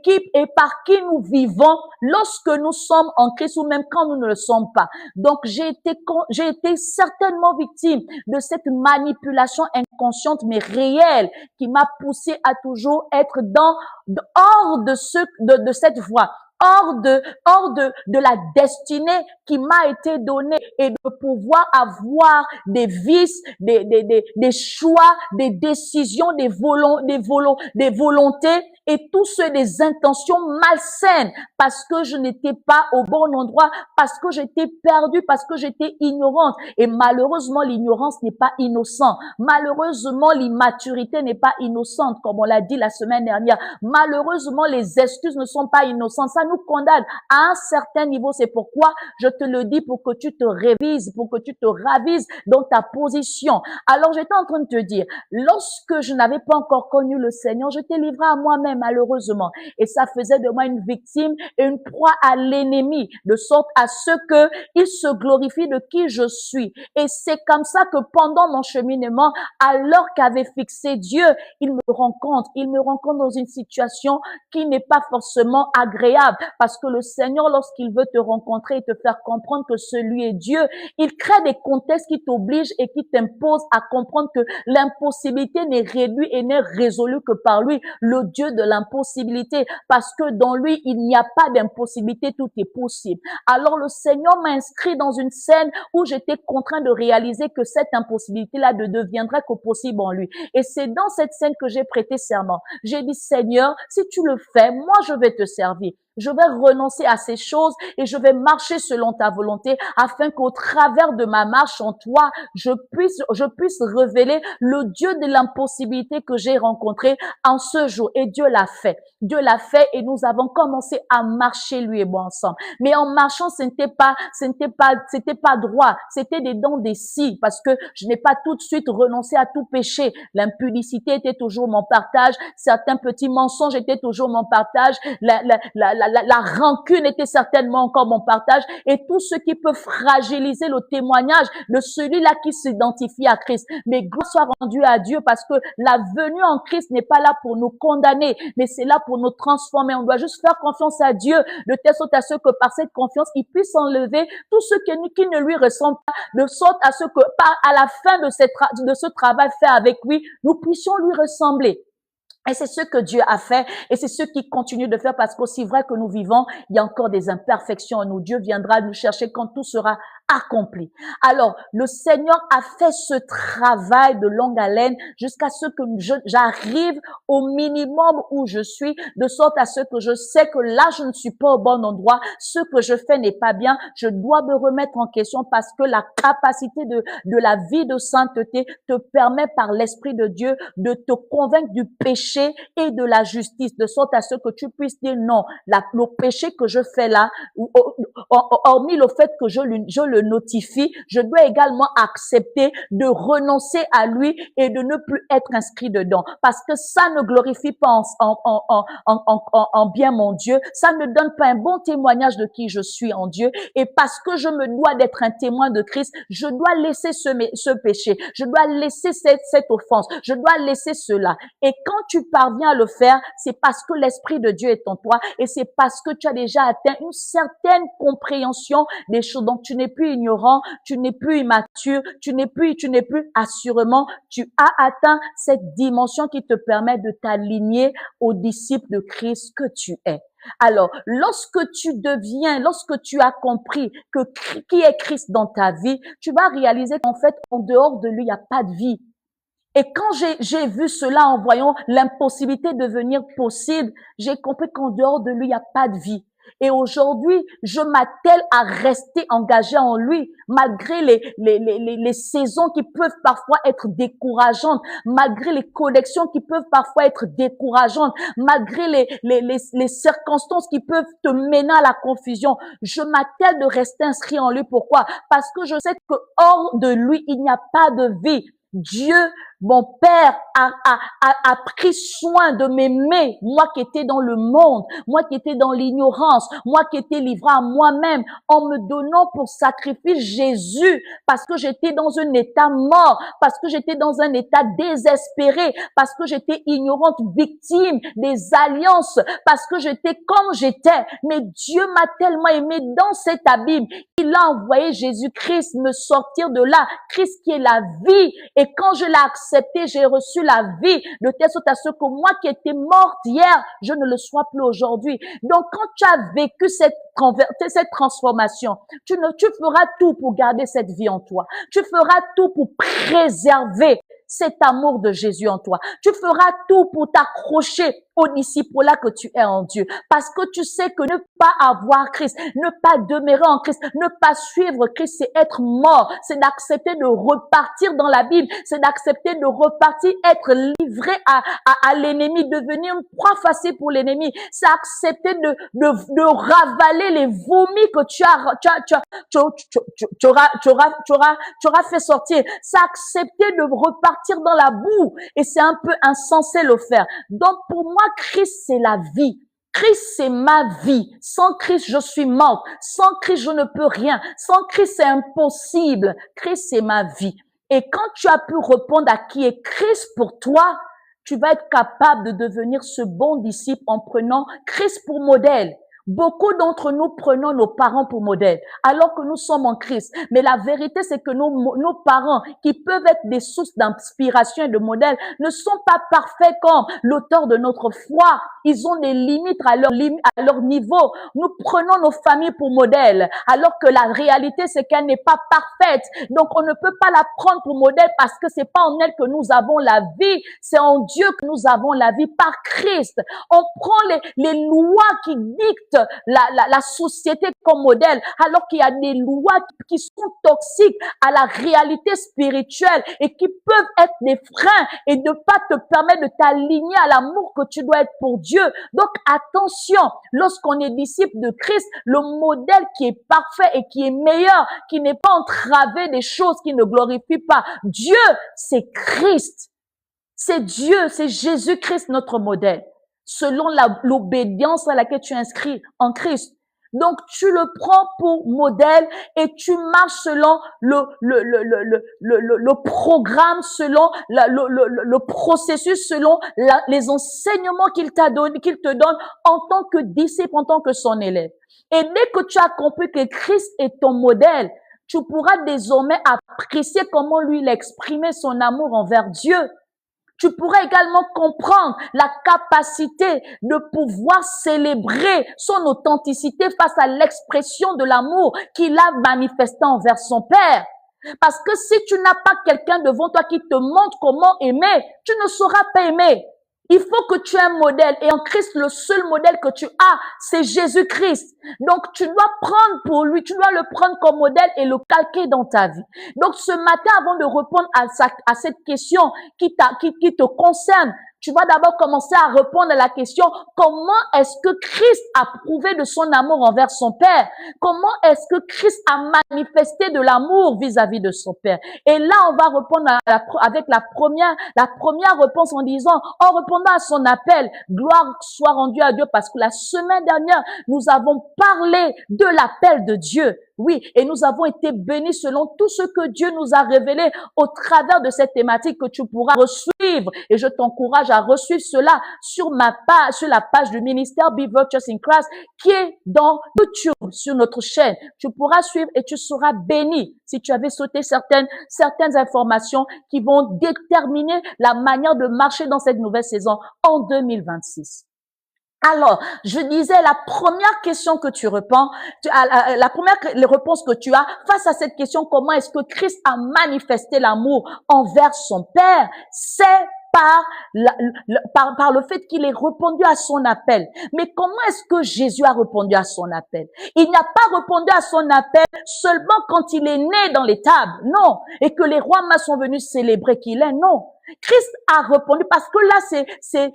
par qui nous vivons lorsque nous sommes en Christ ou même quand nous ne le sommes pas. Donc, j'ai été certainement victime de cette manipulation inconsciente mais réelle qui m'a poussé à toujours être hors de cette voie, hors de la destinée qui m'a été donnée et de pouvoir avoir des vices, des choix, des décisions, des volontés et tous ceux des intentions malsaines parce que je n'étais pas au bon endroit, parce que j'étais perdue, parce que j'étais ignorante. Et malheureusement, l'ignorance n'est pas innocente. Malheureusement, l'immaturité n'est pas innocente, comme on l'a dit la semaine dernière. Malheureusement, les excuses ne sont pas innocentes. Ça nous condamne à un certain niveau. C'est pourquoi je te le dis pour que tu te révises, pour que tu te ravises dans ta position. Alors, j'étais en train de te dire, lorsque je n'avais pas encore connu le Seigneur, j'étais livrée à moi-même, malheureusement. Et ça faisait de moi une victime et une proie à l'ennemi, de sorte à ce que il se glorifie de qui je suis. Et c'est comme ça que pendant mon cheminement, alors qu'avait fixé Dieu, il me rencontre dans une situation qui n'est pas forcément agréable parce que le Seigneur, lorsqu'il veut te rencontrer et te faire comprendre que celui est Dieu, il crée des contextes qui t'obligent et qui t'imposent à comprendre que l'impossibilité n'est réduite et n'est résolue que par lui, le Dieu de l'impossibilité, parce que dans lui, il n'y a pas d'impossibilité, tout est possible. Alors le Seigneur m'a inscrit dans une scène où j'étais contraint de réaliser que cette impossibilité-là ne deviendrait que possible en lui. Et c'est dans cette scène que j'ai prêté serment. J'ai dit, Seigneur, si tu le fais, moi je vais te servir. Je vais renoncer à ces choses et je vais marcher selon ta volonté afin qu'au travers de ma marche en toi, je puisse révéler le Dieu de l'impossibilité que j'ai rencontré en ce jour. Et Dieu l'a fait. Dieu l'a fait et nous avons commencé à marcher lui et moi ensemble. Mais en marchant, c'était pas droit. C'était des dents des scies parce que je n'ai pas tout de suite renoncé à tout péché. L'impudicité était toujours mon partage. Certains petits mensonges étaient toujours mon partage. La rancune était certainement encore mon partage et tout ce qui peut fragiliser le témoignage de celui-là qui s'identifie à Christ. Mais gloire soit rendue à Dieu parce que la venue en Christ n'est pas là pour nous condamner, mais c'est là pour nous transformer. On doit juste faire confiance à Dieu de telle sorte à ce que par cette confiance, il puisse enlever tout ce qui ne lui ressemble pas, de sorte à ce que à la fin de ce travail fait avec lui, nous puissions lui ressembler. Et c'est ce que Dieu a fait et c'est ce qu'il continue de faire parce qu'aussi vrai que nous vivons, il y a encore des imperfections en nous. Dieu viendra nous chercher quand tout sera accompli. Alors, le Seigneur a fait ce travail de longue haleine jusqu'à ce que j'arrive au minimum où je suis, de sorte à ce que je sais que là, je ne suis pas au bon endroit. Ce que je fais n'est pas bien. Je dois me remettre en question parce que la capacité de la vie de sainteté te permet par l'Esprit de Dieu de te convaincre du péché péché et de la justice, de sorte à ce que tu puisses dire non, le péché que je fais là, hormis le fait que je le notifie, je dois également accepter de renoncer à lui et de ne plus être inscrit dedans. Parce que ça ne glorifie pas en bien mon Dieu, ça ne donne pas un bon témoignage de qui je suis en Dieu. Et parce que je me dois d'être un témoin de Christ, je dois laisser ce péché, je dois laisser cette offense, je dois laisser cela. Et quand tu parviens à le faire, c'est parce que l'Esprit de Dieu est en toi et c'est parce que tu as déjà atteint une certaine compréhension des choses. Donc, tu n'es plus ignorant, tu n'es plus immature, tu n'es plus assurément, tu as atteint cette dimension qui te permet de t'aligner aux disciples de Christ que tu es. Alors, lorsque tu as compris qui est Christ dans ta vie, tu vas réaliser qu'en fait, en dehors de lui, il n'y a pas de vie. Et quand j'ai vu cela en voyant l'impossibilité de devenir possible, j'ai compris qu'en dehors de lui, il n'y a pas de vie. Et aujourd'hui, je m'attelle à rester engagée en lui, malgré les saisons qui peuvent parfois être décourageantes, malgré les connexions qui peuvent parfois être décourageantes, malgré les circonstances qui peuvent te mener à la confusion. Je m'attelle de rester inscrit en lui. Pourquoi? Parce que je sais que hors de lui, il n'y a pas de vie. Dieu, mon Père, a pris soin de m'aimer, moi qui étais dans le monde, moi qui étais dans l'ignorance, moi qui étais livré à moi-même, en me donnant pour sacrifice Jésus, parce que j'étais dans un état mort, parce que j'étais dans un état désespéré, parce que j'étais ignorante, victime des alliances, parce que j'étais comme j'étais. Mais Dieu m'a tellement aimé dans cet abîme, il a envoyé Jésus-Christ me sortir de là, Christ qui est la vie. Et quand je l'ai accepté, j'ai reçu la vie, de telle sorte à ce que moi qui étais morte hier, je ne le sois plus aujourd'hui. Donc, quand tu as vécu cette transformation, tu feras tout pour garder cette vie en toi. Tu feras tout pour préserver cet amour de Jésus en toi. Tu feras tout pour t'accrocher au disciple-là que tu es en Dieu. Parce que tu sais que ne pas avoir Christ, ne pas demeurer en Christ, ne pas suivre Christ, c'est être mort. C'est d'accepter de repartir dans la Bible. C'est d'accepter de repartir, être livré à l'ennemi, devenir une proie facile pour l'ennemi. C'est accepter de ravaler les vomis que tu auras fait sortir. C'est accepter de repartir dans la boue. Et c'est un peu insensé le faire. Donc, pour moi, Christ, c'est la vie. Christ, c'est ma vie. Sans Christ, je suis morte. Sans Christ, je ne peux rien. Sans Christ, c'est impossible. Christ, c'est ma vie. Et quand tu as pu répondre à qui est Christ pour toi, tu vas être capable de devenir ce bon disciple en prenant Christ pour modèle. Beaucoup d'entre nous prenons nos parents pour modèle, alors que nous sommes en Christ. Mais la vérité, c'est que nos parents, qui peuvent être des sources d'inspiration et de modèle, ne sont pas parfaits comme l'auteur de notre foi. Ils ont des limites à leur niveau. Nous prenons nos familles pour modèle, alors que la réalité, c'est qu'elle n'est pas parfaite. Donc, on ne peut pas la prendre pour modèle parce que c'est pas en elle que nous avons la vie. C'est en Dieu que nous avons la vie par Christ. On prend les lois qui dictent la société comme modèle, alors qu'il y a des lois qui sont toxiques à la réalité spirituelle et qui peuvent être des freins et ne pas te permettre de t'aligner à l'amour que tu dois être pour Dieu. Donc attention, lorsqu'on est disciple de Christ, le modèle qui est parfait et qui est meilleur, qui n'est pas entravé des choses qui ne glorifient pas Dieu, c'est Christ. C'est Dieu, c'est Jésus-Christ notre modèle, selon l'obédience à laquelle tu es inscrit en Christ. Donc, tu le prends pour modèle et tu marches selon le programme, selon le processus, selon les enseignements qu'il te donne en tant que disciple, en tant que son élève. Et dès que tu as compris que Christ est ton modèle, tu pourras désormais apprécier comment lui il a exprimé son amour envers Dieu. Tu pourrais également comprendre la capacité de pouvoir célébrer son authenticité face à l'expression de l'amour qu'il a manifesté envers son Père. Parce que si tu n'as pas quelqu'un devant toi qui te montre comment aimer, tu ne sauras pas aimer. Il faut que tu aies un modèle. Et en Christ, le seul modèle que tu as, c'est Jésus-Christ. Donc, tu dois prendre pour lui, tu dois le prendre comme modèle et le calquer dans ta vie. Donc, ce matin, avant de répondre à cette question qui te concerne, Tu vas d'abord commencer à répondre à la question, comment est-ce que Christ a prouvé de son amour envers son Père? Comment est-ce que Christ a manifesté de l'amour vis-à-vis de son Père? Et là, on va répondre avec la première réponse en disant, en répondant à son appel, gloire soit rendue à Dieu, parce que la semaine dernière, nous avons parlé de l'appel de Dieu. Oui, et nous avons été bénis selon tout ce que Dieu nous a révélé au travers de cette thématique que tu pourras resuivre. Et je t'encourage à resuivre cela sur ma page, sur la page du ministère Be Virtuous in Christ, qui est dans YouTube, sur notre chaîne. Tu pourras suivre et tu seras béni si tu avais sauté certaines informations qui vont déterminer la manière de marcher dans cette nouvelle saison en 2026. Alors, je disais, la première question que tu réponds, la première réponse que tu as face à cette question, comment est-ce que Christ a manifesté l'amour envers son Père, c'est par le fait qu'il ait répondu à son appel. Mais comment est-ce que Jésus a répondu à son appel? Il n'a pas répondu à son appel seulement quand il est né dans l'étable, non, et que les rois mages sont venus célébrer qu'il est, non. Christ a répondu parce que là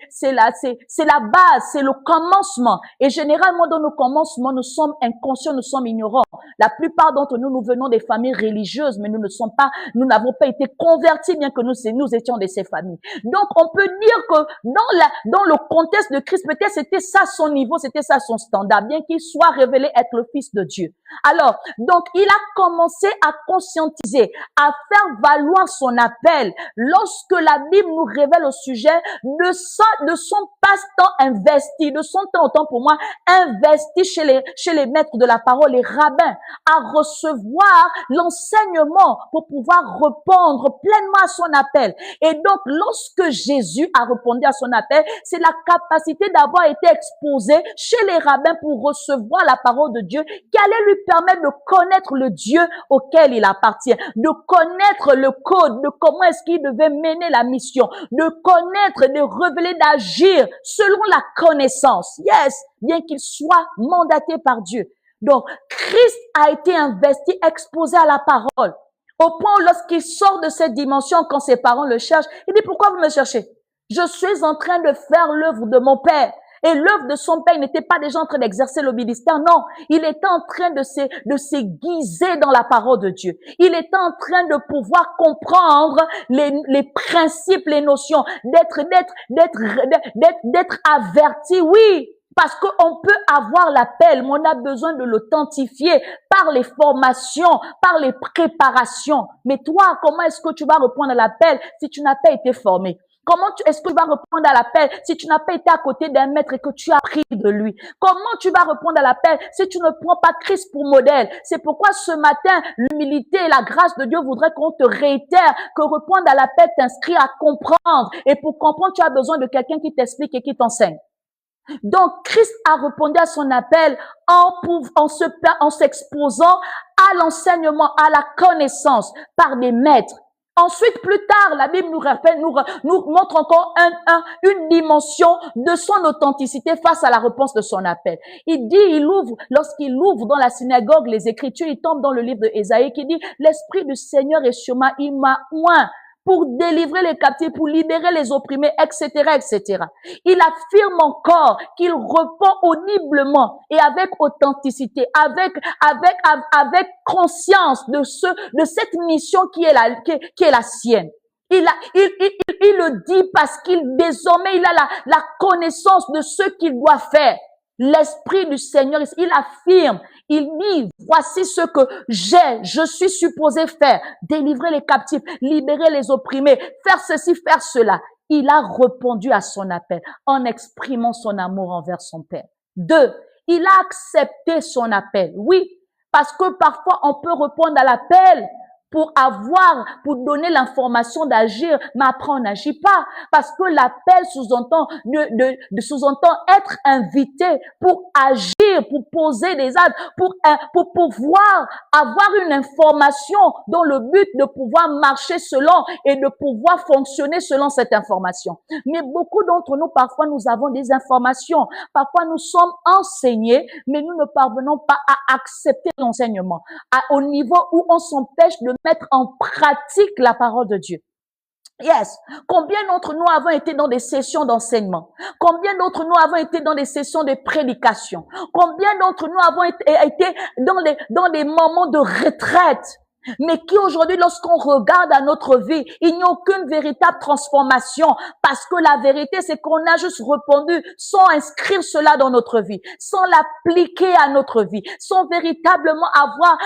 c'est la base, c'est le commencement. Et généralement dans nos commencements, nous sommes inconscients, nous sommes ignorants. La plupart d'entre nous, nous venons des familles religieuses, mais nous n'avons pas été convertis bien que nous étions de ces familles. Donc on peut dire que dans le contexte de Christ, peut-être c'était ça son niveau, c'était ça son standard, bien qu'il soit révélé être le Fils de Dieu. Alors, donc il a commencé à conscientiser, à faire valoir son appel lorsque la Bible nous révèle au sujet de son passe-temps investi, de son temps, autant pour moi, investi chez les maîtres de la parole, les rabbins, à recevoir l'enseignement pour pouvoir répondre pleinement à son appel. Et donc, lorsque Jésus a répondu à son appel, c'est la capacité d'avoir été exposé chez les rabbins pour recevoir la parole de Dieu qui allait lui permettre de connaître le Dieu auquel il appartient, de connaître le code, de comment est-ce qu'il devait mener la mission, de connaître, de révéler, d'agir selon la connaissance. Yes, bien qu'il soit mandaté par Dieu. Donc, Christ a été investi, exposé à la parole. Au point où lorsqu'il sort de cette dimension, quand ses parents le cherchent, il dit, pourquoi vous me cherchez? Je suis en train de faire l'œuvre de mon Père. Et l'œuvre de son Père, il n'était pas déjà en train d'exercer le ministère, non. Il était en train de s'aiguiser dans la parole de Dieu. Il était en train de pouvoir comprendre les principes, les notions, d'être averti, oui. Parce qu'on peut avoir l'appel, mais on a besoin de l'authentifier par les formations, par les préparations. Mais toi, comment est-ce que tu vas répondre à l'appel si tu n'as pas été formé? Comment est-ce que tu vas répondre à l'appel si tu n'as pas été à côté d'un maître et que tu as appris de lui? Comment tu vas répondre à l'appel si tu ne prends pas Christ pour modèle? C'est pourquoi ce matin, l'humilité et la grâce de Dieu voudraient qu'on te réitère que répondre à l'appel t'inscrit à comprendre. Et pour comprendre, tu as besoin de quelqu'un qui t'explique et qui t'enseigne. Donc, Christ a répondu à son appel en s'exposant à l'enseignement, à la connaissance par des maîtres. Ensuite, plus tard, la Bible nous montre encore une dimension de son authenticité face à la réponse de son appel. Il dit, lorsqu'il ouvre dans la synagogue les Écritures, il tombe dans le livre de Ésaïe qui dit, l'Esprit du Seigneur est sur moi, il m'a oint pour délivrer les captifs, pour libérer les opprimés, etc., etc. Il affirme encore qu'il répond audiblement et avec authenticité, avec conscience de cette mission qui est la sienne. Il le dit parce qu'il désormais il a la connaissance de ce qu'il doit faire. L'Esprit du Seigneur, il affirme, il dit, voici ce que je suis supposé faire, délivrer les captifs, libérer les opprimés, faire ceci, faire cela. Il a répondu à son appel en exprimant son amour envers son Père. 2, il a accepté son appel. Oui, parce que parfois on peut répondre à l'appel pour donner l'information d'agir, mais après on n'agit pas. Parce que l'appel sous-entend être invité pour agir, pour poser des actes, pour pouvoir avoir une information dans le but de pouvoir marcher selon et de pouvoir fonctionner selon cette information. Mais beaucoup d'entre nous, parfois, nous avons des informations. Parfois, nous sommes enseignés, mais nous ne parvenons pas à accepter l'enseignement. Au niveau où on s'empêche de mettre en pratique la parole de Dieu. Yes. Combien d'entre nous avons été dans des sessions d'enseignement? Combien d'entre nous avons été dans des sessions de prédication? Combien d'entre nous avons été dans des moments de retraite? Mais qui aujourd'hui, lorsqu'on regarde à notre vie, il n'y a aucune véritable transformation parce que la vérité, c'est qu'on a juste répondu sans inscrire cela dans notre vie, sans l'appliquer à notre vie, sans véritablement avoir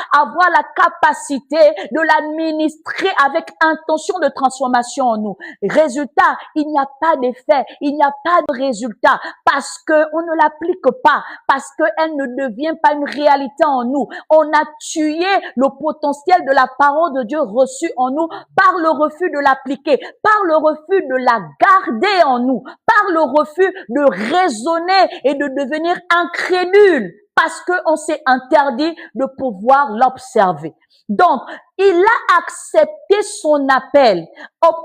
la capacité de l'administrer avec intention de transformation en nous. Résultat, il n'y a pas d'effet, il n'y a pas de résultat parce que on ne l'applique pas, parce qu'elle ne devient pas une réalité en nous. On a tué le potentiel de la parole de Dieu reçue en nous par le refus de l'appliquer, par le refus de la garder en nous, par le refus de raisonner et de devenir incrédule parce qu'on s'est interdit de pouvoir l'observer. Donc, il a accepté son appel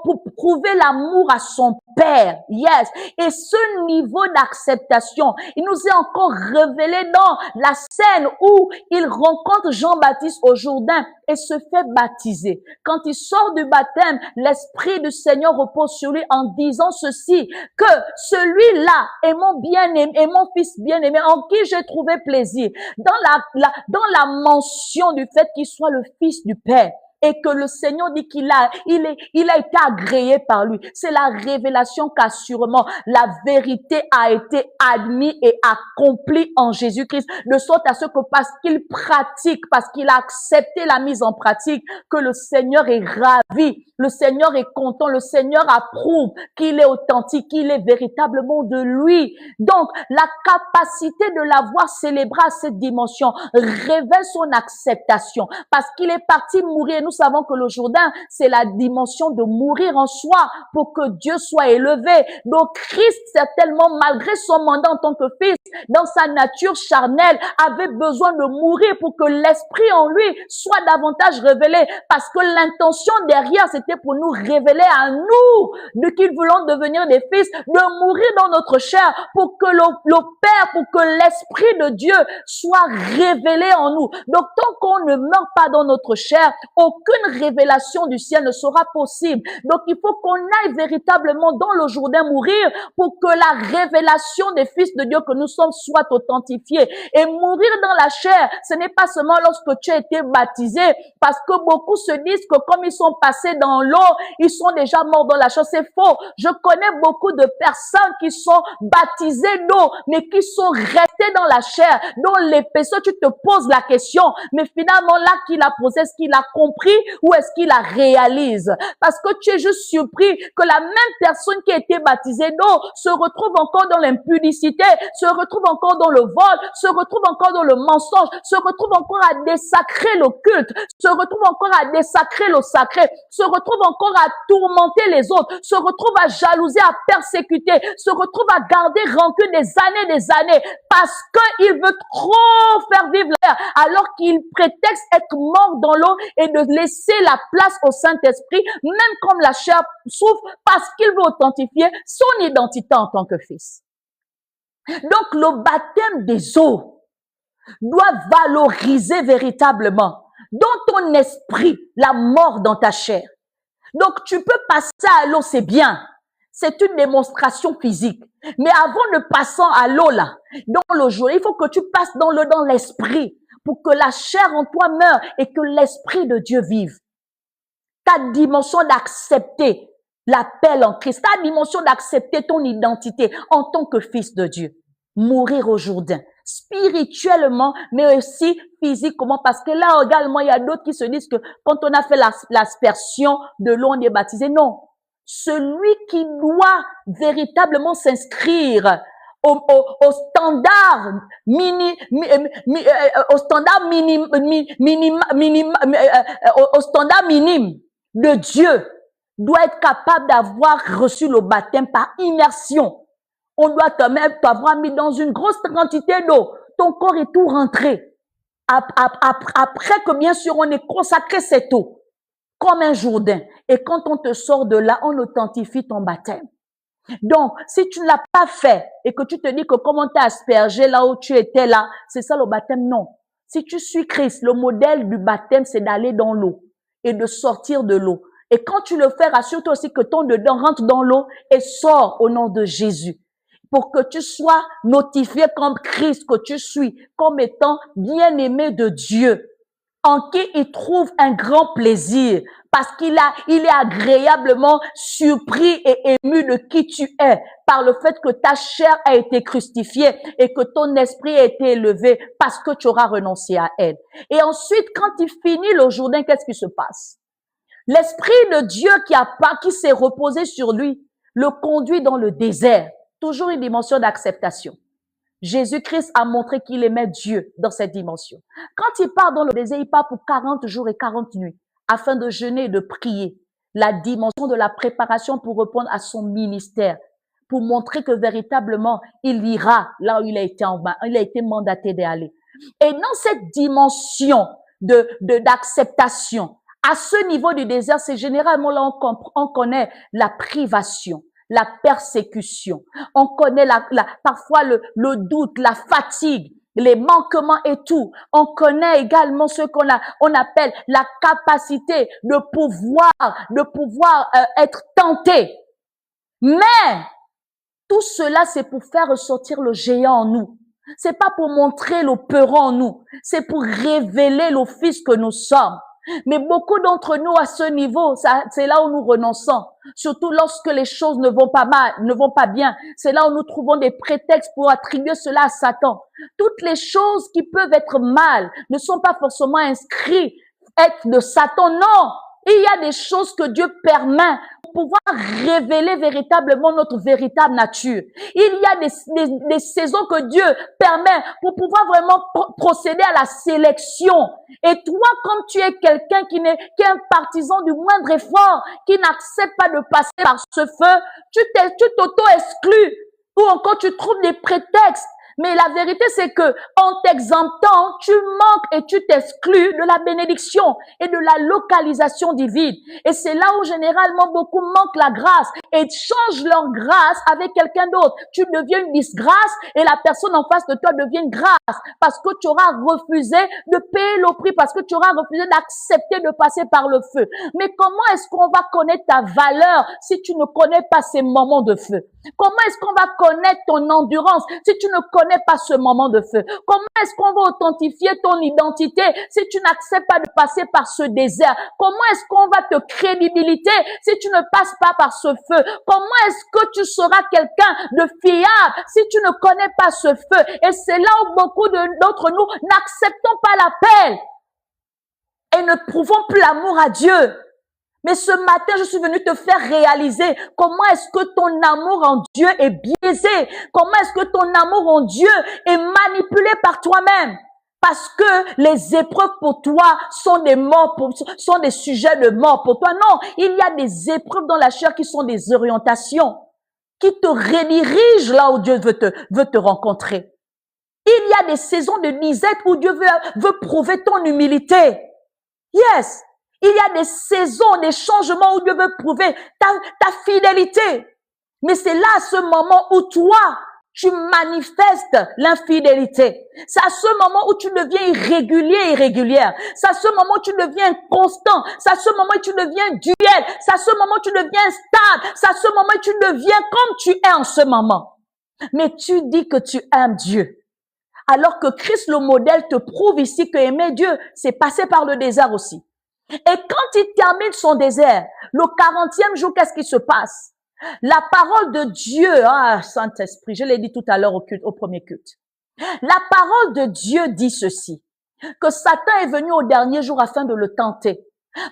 pour prouver l'amour à son Père. Yes. Et ce niveau d'acceptation, il nous est encore révélé dans la scène où il rencontre Jean-Baptiste au Jourdain et se fait baptiser. Quand il sort du baptême, l'Esprit du Seigneur repose sur lui en disant ceci, que celui-là est mon bien-aimé, est mon fils bien-aimé en qui j'ai trouvé plaisir. Dans la mention du fait qu'il soit le fils du Père. Et que le Seigneur dit il a été agréé par lui. C'est la révélation qu'assurément la vérité a été admise et accomplie en Jésus-Christ, de sorte à ce que parce qu'il pratique, parce qu'il a accepté la mise en pratique, que le Seigneur est ravi, le Seigneur est content, le Seigneur approuve qu'il est authentique, qu'il est véritablement de lui. Donc, la capacité de l'avoir célébré à cette dimension révèle son acceptation, parce qu'il est parti mourir. Nous savons que le Jourdain, c'est la dimension de mourir en soi pour que Dieu soit élevé. Donc Christ, certainement, malgré son mandat en tant que fils, dans sa nature charnelle, avait besoin de mourir pour que l'esprit en lui soit davantage révélé. Parce que l'intention derrière, c'était pour nous révéler à nous, de qui voulons devenir des fils, de mourir dans notre chair pour que le Père, pour que l'esprit de Dieu soit révélé en nous. Donc tant qu'on ne meurt pas dans notre chair, aucune révélation du ciel ne sera possible. Donc, il faut qu'on aille véritablement dans le Jourdain mourir pour que la révélation des fils de Dieu que nous sommes soit authentifiée. Et mourir dans la chair, ce n'est pas seulement lorsque tu as été baptisé, parce que beaucoup se disent que comme ils sont passés dans l'eau, ils sont déjà morts dans la chair. C'est faux. Je connais beaucoup de personnes qui sont baptisées d'eau, mais qui sont restées dans la chair, dont l'épaisseur, tu te poses la question, mais finalement, là qu'il a posé, est-ce qu'il a compris ou est-ce qu'il la réalise? Parce que tu es juste surpris que la même personne qui a été baptisée d'eau se retrouve encore dans l'impudicité, se retrouve encore dans le vol, se retrouve encore dans le mensonge, se retrouve encore à désacrer le culte, se retrouve encore à désacrer le sacré, se retrouve encore à tourmenter les autres, se retrouve à jalouser, à persécuter, se retrouve à garder rancune des années, parce qu'il veut trop faire vivre l'air, alors qu'il prétexte être mort dans l'eau et de laisser la place au Saint-Esprit, même comme la chair souffre, parce qu'il veut authentifier son identité en tant que fils. Donc, le baptême des eaux doit valoriser véritablement dans ton esprit la mort dans ta chair. Donc, tu peux passer à l'eau, c'est bien. C'est une démonstration physique. Mais avant de passer à l'eau là, dans le jour, il faut que tu passes dans l'esprit pour que la chair en toi meure et que l'esprit de Dieu vive. Ta dimension d'accepter l'appel en Christ, ta dimension d'accepter ton identité en tant que fils de Dieu. Mourir au Jourdain, spirituellement, mais aussi physiquement, parce que là également, il y a d'autres qui se disent que quand on a fait l'aspersion de l'eau, on est baptisé. Non. Celui qui doit véritablement s'inscrire au standard au standard minime de Dieu doit être capable d'avoir reçu le baptême par immersion. On doit quand même t'avoir mis dans une grosse quantité d'eau. Ton corps est tout rentré. Après que bien sûr on ait consacré cette eau comme un Jourdain. Et quand on te sort de là, on authentifie ton baptême. Donc, si tu ne l'as pas fait et que tu te dis que comment t'as aspergé là où tu étais là, c'est ça le baptême, non. Si tu suis Christ, le modèle du baptême, c'est d'aller dans l'eau et de sortir de l'eau. Et quand tu le fais, rassure-toi aussi que ton dedans rentre dans l'eau et sort au nom de Jésus. Pour que tu sois notifié comme Christ que tu suis, comme étant bien-aimé de Dieu, en qui il trouve un grand plaisir, parce il est agréablement surpris et ému de qui tu es, par le fait que ta chair a été crucifiée et que ton esprit a été élevé parce que tu auras renoncé à elle. Et ensuite, quand il finit le Jourdain, qu'est-ce qui se passe? L'Esprit de Dieu qui s'est reposé sur lui, le conduit dans le désert. Toujours une dimension d'acceptation. Jésus-Christ a montré qu'il aimait Dieu dans cette dimension. Quand il part dans le désert, il part pour 40 jours et 40 nuits afin de jeûner et de prier. La dimension de la préparation pour répondre à son ministère, pour montrer que véritablement, il ira là où il a été mandaté d'aller. Et dans cette dimension d'acceptation, à ce niveau du désert, c'est généralement là on connaît la privation, la persécution. On connaît parfois le doute, la fatigue, les manquements et tout. On connaît également ce on appelle la capacité de pouvoir être tenté. Mais tout cela, c'est pour faire ressortir le géant en nous. C'est pas pour montrer le peurant en nous. C'est pour révéler le fils que nous sommes. Mais beaucoup d'entre nous à ce niveau, c'est là où nous renonçons. Surtout lorsque les choses ne vont pas bien. C'est là où nous trouvons des prétextes pour attribuer cela à Satan. Toutes les choses qui peuvent être mal ne sont pas forcément inscrites être de Satan. Non! Il y a des choses que Dieu permet pour pouvoir révéler véritablement notre véritable nature. Il y a des saisons que Dieu permet pour pouvoir vraiment procéder à la sélection. Et toi, comme tu es quelqu'un qui est un partisan du moindre effort, qui n'accepte pas de passer par ce feu, tu t'auto-exclus ou encore tu trouves des prétextes. Mais la vérité, c'est que en t'exemptant, tu manques et tu t'exclus de la bénédiction et de la localisation divine. Et c'est là où généralement beaucoup manquent la grâce et changent leur grâce avec quelqu'un d'autre. Tu deviens une disgrâce et la personne en face de toi devient une grâce parce que tu auras refusé de payer le prix, parce que tu auras refusé d'accepter de passer par le feu. Mais comment est-ce qu'on va connaître ta valeur si tu ne connais pas ces moments de feu? Comment est-ce qu'on va connaître ton endurance si tu ne connais pas ce moment de feu? Comment est-ce qu'on va authentifier ton identité si tu n'acceptes pas de passer par ce désert? Comment est-ce qu'on va te crédibilité si tu ne passes pas par ce feu? Comment est-ce que tu seras quelqu'un de fiable si tu ne connais pas ce feu? Et c'est là où beaucoup d'entre nous n'acceptons pas l'appel et ne prouvons plus l'amour à Dieu. Mais ce matin, je suis venue te faire réaliser comment est-ce que ton amour en Dieu est biaisé, comment est-ce que ton amour en Dieu est manipulé par toi-même. Parce que les épreuves pour toi sont sont des sujets de mort pour toi. Non, il y a des épreuves dans la chair qui sont des orientations, qui te redirigent là où Dieu veut te rencontrer. Il y a des saisons de disette où Dieu veut prouver ton humilité. Yes. Il y a des saisons, des changements où Dieu veut prouver ta fidélité. Mais c'est là, à ce moment où toi, tu manifestes l'infidélité. C'est à ce moment où tu deviens irrégulier, irrégulière. C'est à ce moment où tu deviens constant. C'est à ce moment où tu deviens duel. C'est à ce moment où tu deviens stable. C'est à ce moment où tu deviens comme tu es en ce moment. Mais tu dis que tu aimes Dieu. Alors que Christ, le modèle, te prouve ici que aimer Dieu, c'est passer par le désert aussi. Et quand il termine son désert, le 40e jour, qu'est-ce qui se passe? La parole de Dieu, Saint-Esprit, je l'ai dit tout à l'heure au premier culte. La parole de Dieu dit ceci, que Satan est venu au dernier jour afin de le tenter.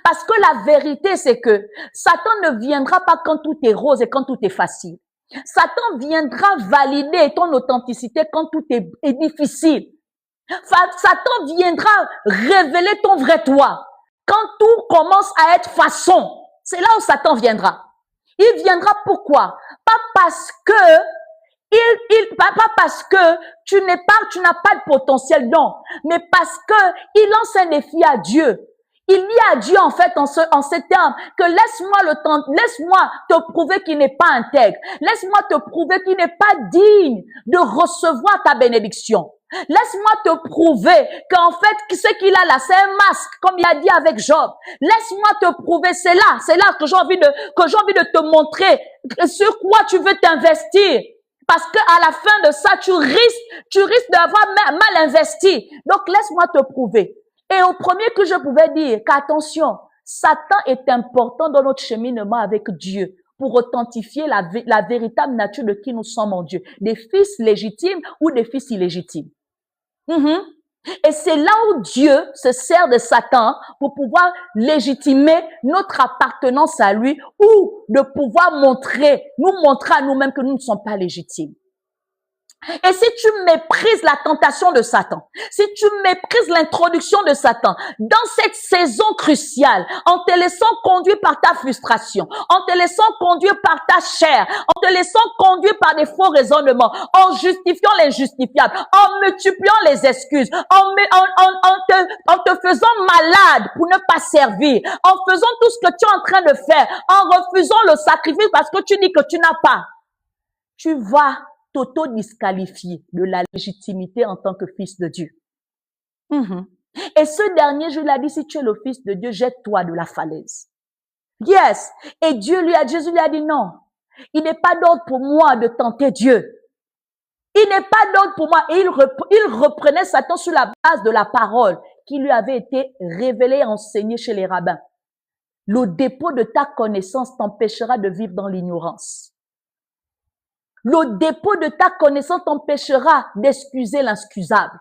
Parce que la vérité, c'est que Satan ne viendra pas quand tout est rose et quand tout est facile. Satan viendra valider ton authenticité quand tout est difficile. Satan viendra révéler ton vrai toi. Quand tout commence à être façon, c'est là où Satan viendra. Il viendra pourquoi? Pas parce que pas parce que tu n'as pas de potentiel, non, mais parce que il lance un défi à Dieu. Il dit à Dieu, en fait, en ces termes, que laisse-moi te prouver qu'il n'est pas intègre. Laisse-moi te prouver qu'il n'est pas digne de recevoir ta bénédiction. Laisse-moi te prouver qu'en fait, ce qu'il a là, c'est un masque, comme il a dit avec Job. Laisse-moi te prouver, c'est là que j'ai envie de te montrer sur quoi tu veux t'investir. Parce que à la fin de ça, tu risques d'avoir mal investi. Donc, laisse-moi te prouver. Et au premier que je pouvais dire, qu'attention, Satan est important dans notre cheminement avec Dieu pour authentifier la véritable nature de qui nous sommes en Dieu. Des fils légitimes ou des fils illégitimes. Et c'est là où Dieu se sert de Satan pour pouvoir légitimer notre appartenance à lui ou de pouvoir nous montrer à nous-mêmes que nous ne sommes pas légitimes. Et si tu méprises la tentation de Satan, si tu méprises l'introduction de Satan dans cette saison cruciale, en te laissant conduire par ta frustration, en te laissant conduire par ta chair, en te laissant conduire par des faux raisonnements, en justifiant l'injustifiable, en multipliant les excuses, en te faisant malade pour ne pas servir, en faisant tout ce que tu es en train de faire, en refusant le sacrifice parce que tu dis que tu n'as pas, tu vas t'auto-disqualifier de la légitimité en tant que fils de Dieu. Et ce dernier, je lui ai dit, si tu es le fils de Dieu, jette-toi de la falaise. Yes. Et Jésus lui a dit non. Il n'est pas d'ordre pour moi de tenter Dieu. Il n'est pas d'ordre pour moi. Et il reprenait Satan sur la base de la parole qui lui avait été révélée et enseignée chez les rabbins. Le dépôt de ta connaissance t'empêchera de vivre dans l'ignorance. Le dépôt de ta connaissance t'empêchera d'excuser l'inexcusable.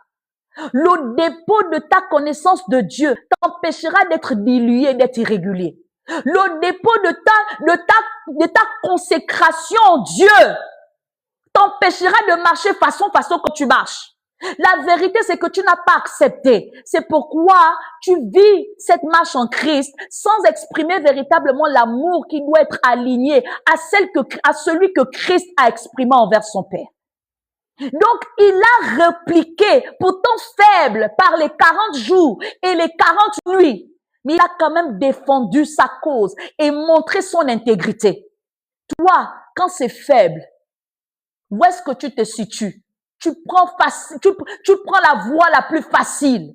Le dépôt de ta connaissance de Dieu t'empêchera d'être dilué, d'être irrégulier. Le dépôt de ta consécration en Dieu t'empêchera de marcher façon que tu marches. La vérité, c'est que tu n'as pas accepté. C'est pourquoi tu vis cette marche en Christ sans exprimer véritablement l'amour qui doit être aligné à celui que Christ a exprimé envers son Père. Donc, il a répliqué, pourtant faible par les 40 jours et les 40 nuits, mais il a quand même défendu sa cause et montré son intégrité. Toi, quand c'est faible, où est-ce que tu te situes? Tu prends la voie la plus facile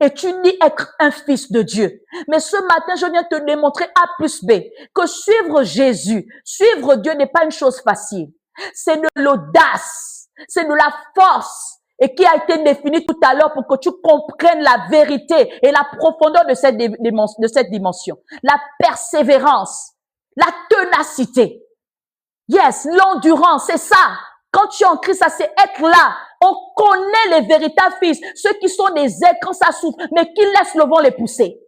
et tu dis être un fils de Dieu. Mais ce matin, je viens te démontrer A plus B que suivre Jésus, suivre Dieu n'est pas une chose facile. C'est de l'audace, c'est de la force et qui a été définie tout à l'heure pour que tu comprennes la vérité et la profondeur de cette dimension. La persévérance, la ténacité. Yes, l'endurance, c'est ça. Quand tu es en Christ, ça c'est être là. On connaît les véritables fils, ceux qui sont des ailes quand ça souffre, mais qui laissent le vent les pousser.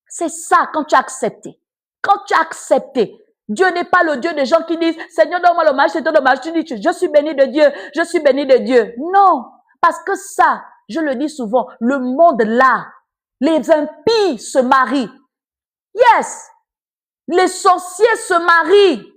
C'est ça quand tu as accepté. Quand tu as accepté, Dieu n'est pas le Dieu des gens qui disent, Seigneur, donne-moi l'hommage, c'est ton hommage. Tu dis, je suis béni de Dieu, je suis béni de Dieu. Non, parce que ça, je le dis souvent, le monde là, les impies se marient. Yes, les sorciers se marient.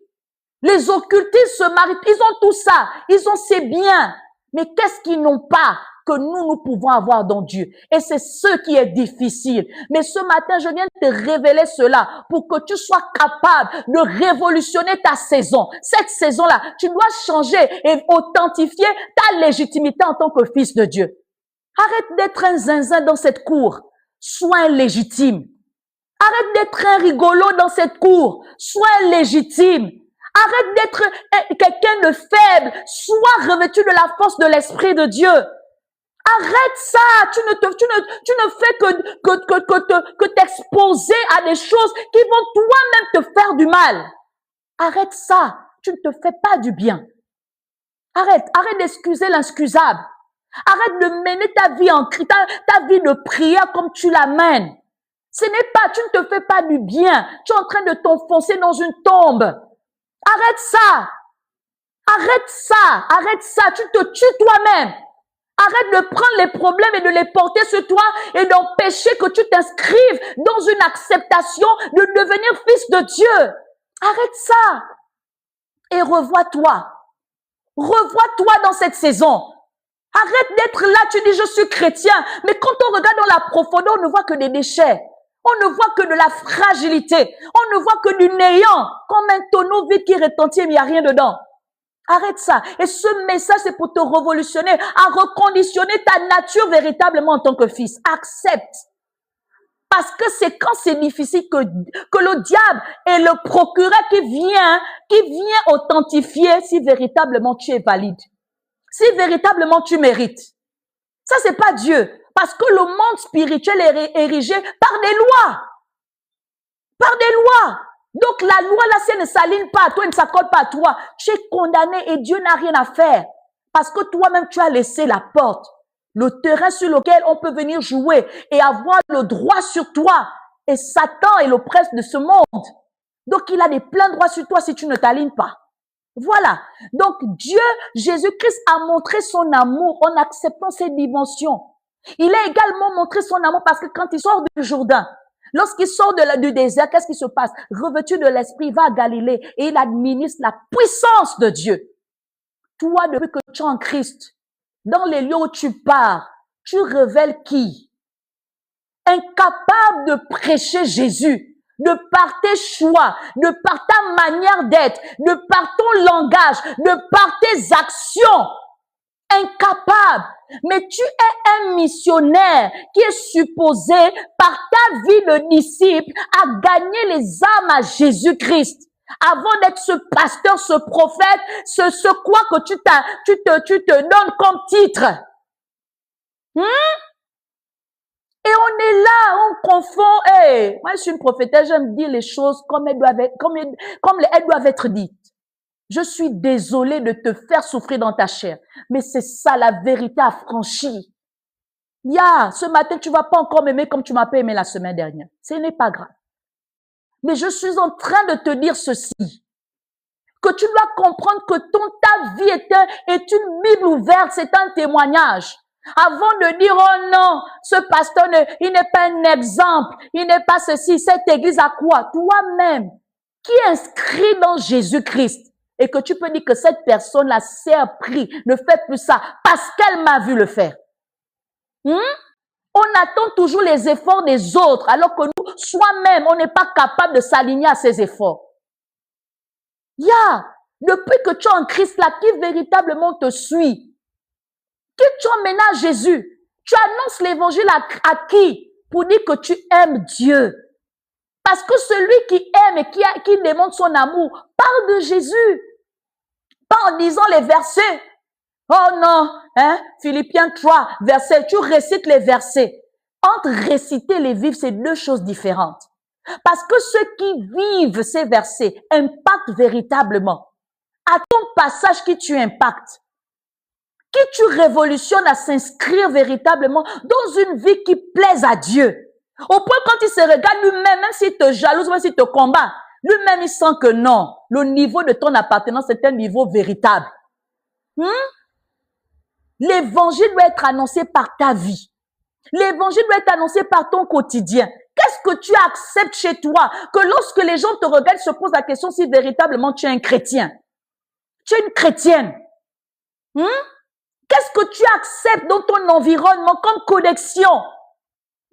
Les occultistes se marient, ils ont tout ça, ils ont ces biens. Mais qu'est-ce qu'ils n'ont pas que nous pouvons avoir dans Dieu? Et c'est ce qui est difficile. Mais ce matin, je viens de te révéler cela pour que tu sois capable de révolutionner ta saison. Cette saison-là, tu dois changer et authentifier ta légitimité en tant que fils de Dieu. Arrête d'être un zinzin dans cette cour. Sois un légitime. Arrête d'être un rigolo dans cette cour. Sois un légitime. Arrête d'être quelqu'un de faible. Sois revêtu de la force de l'Esprit de Dieu. Arrête ça. Tu ne fais que t'exposer à des choses qui vont toi-même te faire du mal. Arrête ça. Tu ne te fais pas du bien. Arrête d'excuser l'inexcusable. Arrête de mener ta vie ta vie de prière comme tu la mènes. Tu ne te fais pas du bien. Tu es en train de t'enfoncer dans une tombe. Arrête ça. Arrête ça. Tu te tues toi-même. Arrête de prendre les problèmes et de les porter sur toi et d'empêcher que tu t'inscrives dans une acceptation de devenir fils de Dieu. Arrête ça. Et revois-toi. Revois-toi dans cette saison. Arrête d'être là, tu dis je suis chrétien. Mais quand on regarde dans la profondeur, on ne voit que des déchets. On ne voit que de la fragilité. On ne voit que du néant, comme un tonneau vide qui retentit, mais il n'y a rien dedans. Arrête ça. Et ce message, c'est pour te révolutionner, à reconditionner ta nature véritablement en tant que fils. Accepte. Parce que c'est quand c'est difficile que le diable est le procureur qui vient authentifier si véritablement tu es valide. Si véritablement tu mérites. Ça, c'est pas Dieu. Parce que le monde spirituel est érigé par des lois. Par des lois. Donc la loi là, si elle ne s'aligne pas à toi, elle ne s'accorde pas à toi, tu es condamné et Dieu n'a rien à faire. Parce que toi-même, tu as laissé la porte, le terrain sur lequel on peut venir jouer et avoir le droit sur toi. Et Satan est le prince de ce monde. Donc il a des pleins droits sur toi si tu ne t'alignes pas. Voilà. Donc Dieu, Jésus-Christ a montré son amour en acceptant ces dimensions. Il a également montré son amour parce que quand il sort du Jourdain, lorsqu'il sort du désert, qu'est-ce qui se passe? Revêtu de l'Esprit, il va à Galilée et il administre la puissance de Dieu. Toi, depuis que tu es en Christ, dans les lieux où tu pars, tu révèles qui? Incapable de prêcher Jésus, de par tes choix, de par ta manière d'être, de par ton langage, de par tes actions. Incapable. Mais tu es un missionnaire qui est supposé, par ta vie de disciple, à gagner les âmes à Jésus-Christ. Avant d'être ce pasteur, ce prophète, ce quoi que tu te donnes comme titre. Et on est là, on confond. Hey, moi, je suis une prophétesse, j'aime dire les choses comme elles doivent être dites. Je suis désolée de te faire souffrir dans ta chair. Mais c'est ça la vérité affranchie. Ce matin, tu vas pas encore m'aimer comme tu m'as pas aimé la semaine dernière. Ce n'est pas grave. Mais je suis en train de te dire ceci. Que tu dois comprendre que ta vie est une Bible ouverte, c'est un témoignage. Avant de dire, oh non, ce pasteur, il n'est pas un exemple, il n'est pas ceci, cette église à quoi? Toi-même, qui est inscrit dans Jésus-Christ, et que tu peux dire que cette personne-là s'est appris, ne fait plus ça, parce qu'elle m'a vu le faire. On attend toujours les efforts des autres, alors que nous, soi-même, on n'est pas capable de s'aligner à ces efforts. Depuis que tu es en Christ là, qui véritablement te suit, qui tu emmènes à Jésus, tu annonces l'évangile à qui? Pour dire que tu aimes Dieu. Parce que celui qui aime et qui démontre son amour parle de Jésus. Pas en disant les versets. Oh non, Philippiens 3, versets, tu récites les versets. Entre réciter et les vivre, c'est deux choses différentes. Parce que ceux qui vivent ces versets impactent véritablement. À ton passage qui tu impactes, qui tu révolutionnes à s'inscrire véritablement dans une vie qui plaise à Dieu. Au point quand il se regarde lui-même, même s'il te jalouse, même s'il te combat, lui-même il sent que non, le niveau de ton appartenance est un niveau véritable. L'évangile doit être annoncé par ta vie. L'évangile doit être annoncé par ton quotidien. Qu'est-ce que tu acceptes chez toi? Que lorsque les gens te regardent, se posent la question si véritablement tu es un chrétien. Tu es une chrétienne. Qu'est-ce que tu acceptes dans ton environnement comme connexion?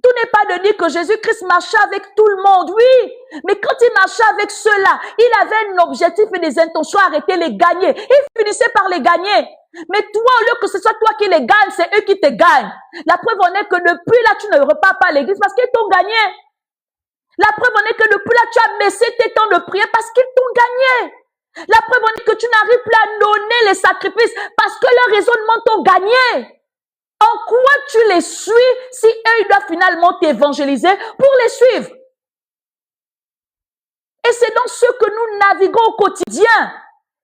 Tout n'est pas de dire que Jésus-Christ marchait avec tout le monde, oui. Mais quand il marchait avec ceux-là, il avait un objectif et des intentions à arrêter les gagner. Il finissait par les gagner. Mais toi, au lieu que ce soit toi qui les gagne, c'est eux qui te gagnent. La preuve en est que depuis là, tu ne repars pas à l'église parce qu'ils t'ont gagné. La preuve en est que depuis là, tu as baissé tes temps de prière parce qu'ils t'ont gagné. La preuve en est que tu n'arrives plus à donner les sacrifices parce que leurs raisonnements t'ont gagné. En quoi tu les suis si eux, ils doivent finalement t'évangéliser pour les suivre? Et c'est dans ce que nous naviguons au quotidien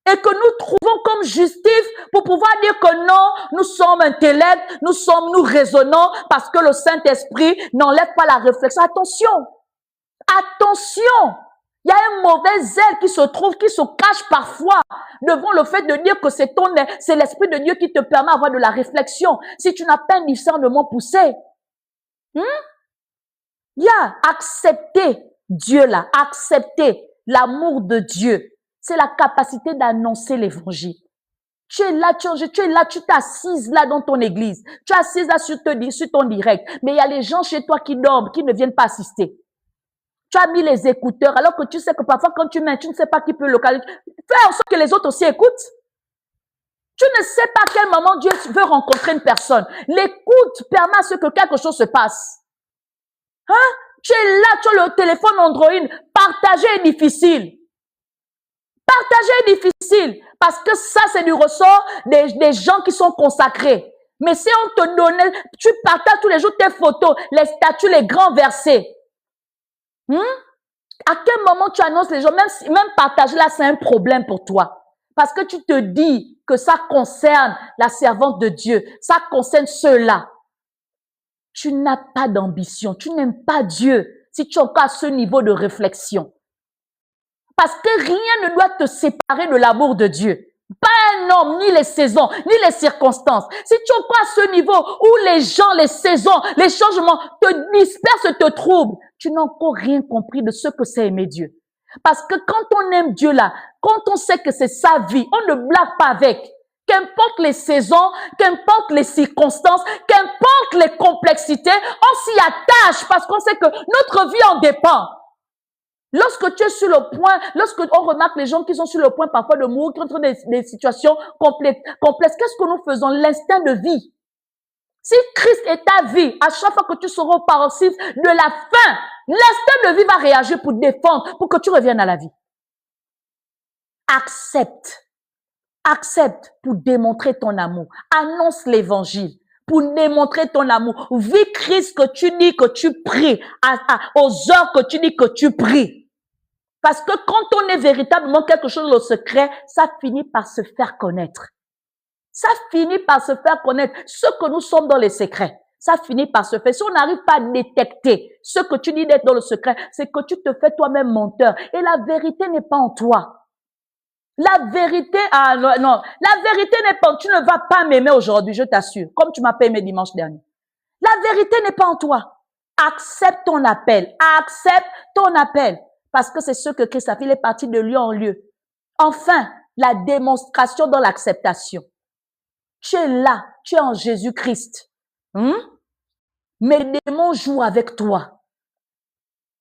et que nous trouvons comme justif pour pouvoir dire que non, nous sommes intellects, nous raisonnons parce que le Saint-Esprit n'enlève pas la réflexion. Attention! Attention! Il y a un mauvais zèle qui se cache parfois devant le fait de dire que c'est l'Esprit de Dieu qui te permet d'avoir de la réflexion. Si tu n'as pas un discernement poussé. Accepter Dieu là, accepter l'amour de Dieu. C'est la capacité d'annoncer l'évangile. Tu es là, tu t'assises là dans ton église. Tu es assise là sur ton direct. Mais il y a les gens chez toi qui dorment, qui ne viennent pas assister. Tu as mis les écouteurs alors que tu sais que parfois quand tu mets, tu ne sais pas qui peut localiser. Fais en sorte que les autres aussi écoutent. ne sais pas à quel moment Dieu veut rencontrer une personne. L'écoute permet à ce que quelque chose se passe. Hein? Tu es là, tu as le téléphone Android. Partager est difficile. Partager est difficile parce que ça, c'est du ressort des gens qui sont consacrés. Mais si on te donnait, tu partages tous les jours tes photos, les statuts, les grands versets. À quel moment tu annonces les gens, même partager là, c'est un problème pour toi. Parce que tu te dis que ça concerne la servante de Dieu, ça concerne ceux-là. Tu n'as pas d'ambition, tu n'aimes pas Dieu si tu es encore à ce niveau de réflexion. Parce que rien ne doit te séparer de l'amour de Dieu. Pas un homme, ni les saisons, ni les circonstances. Si tu es encore à ce niveau où les gens, les saisons, les changements te dispersent, te troublent, tu n'as encore rien compris de ce que c'est aimer Dieu. Parce que quand on aime Dieu là, quand on sait que c'est sa vie, on ne blague pas avec. Qu'importe les saisons, qu'importe les circonstances, qu'importe les complexités, on s'y attache parce qu'on sait que notre vie en dépend. Lorsque tu es sur le point, lorsque on remarque les gens qui sont sur le point parfois de mourir, qui sont dans des situations complexes, qu'est-ce que nous faisons? L'instinct de vie. Si Christ est ta vie, à chaque fois que tu seras au paroxysme de la fin, l'instinct de vie va réagir pour te défendre, pour que tu reviennes à la vie. Accepte. Accepte pour démontrer ton amour. Annonce l'évangile pour démontrer ton amour. Vis Christ que tu dis que tu pries, aux heures que tu dis que tu pries. Parce que quand on est véritablement quelque chose dans le secret, ça finit par se faire connaître. Ça finit par se faire connaître. Ce que nous sommes dans les secrets, ça finit par se faire. Si on n'arrive pas à détecter ce que tu dis d'être dans le secret, c'est que tu te fais toi-même menteur. Et la vérité n'est pas en toi. La vérité, non, la vérité n'est pas, tu ne vas pas m'aimer aujourd'hui, je t'assure, comme tu m'as pas aimé dimanche dernier. La vérité n'est pas en toi. Accepte ton appel. Accepte ton appel. Parce que c'est ce que Christ a fait, il est parti de lieu en lieu. Enfin, la démonstration dans l'acceptation. Tu es là, tu es en Jésus-Christ. Mais les démons jouent avec toi.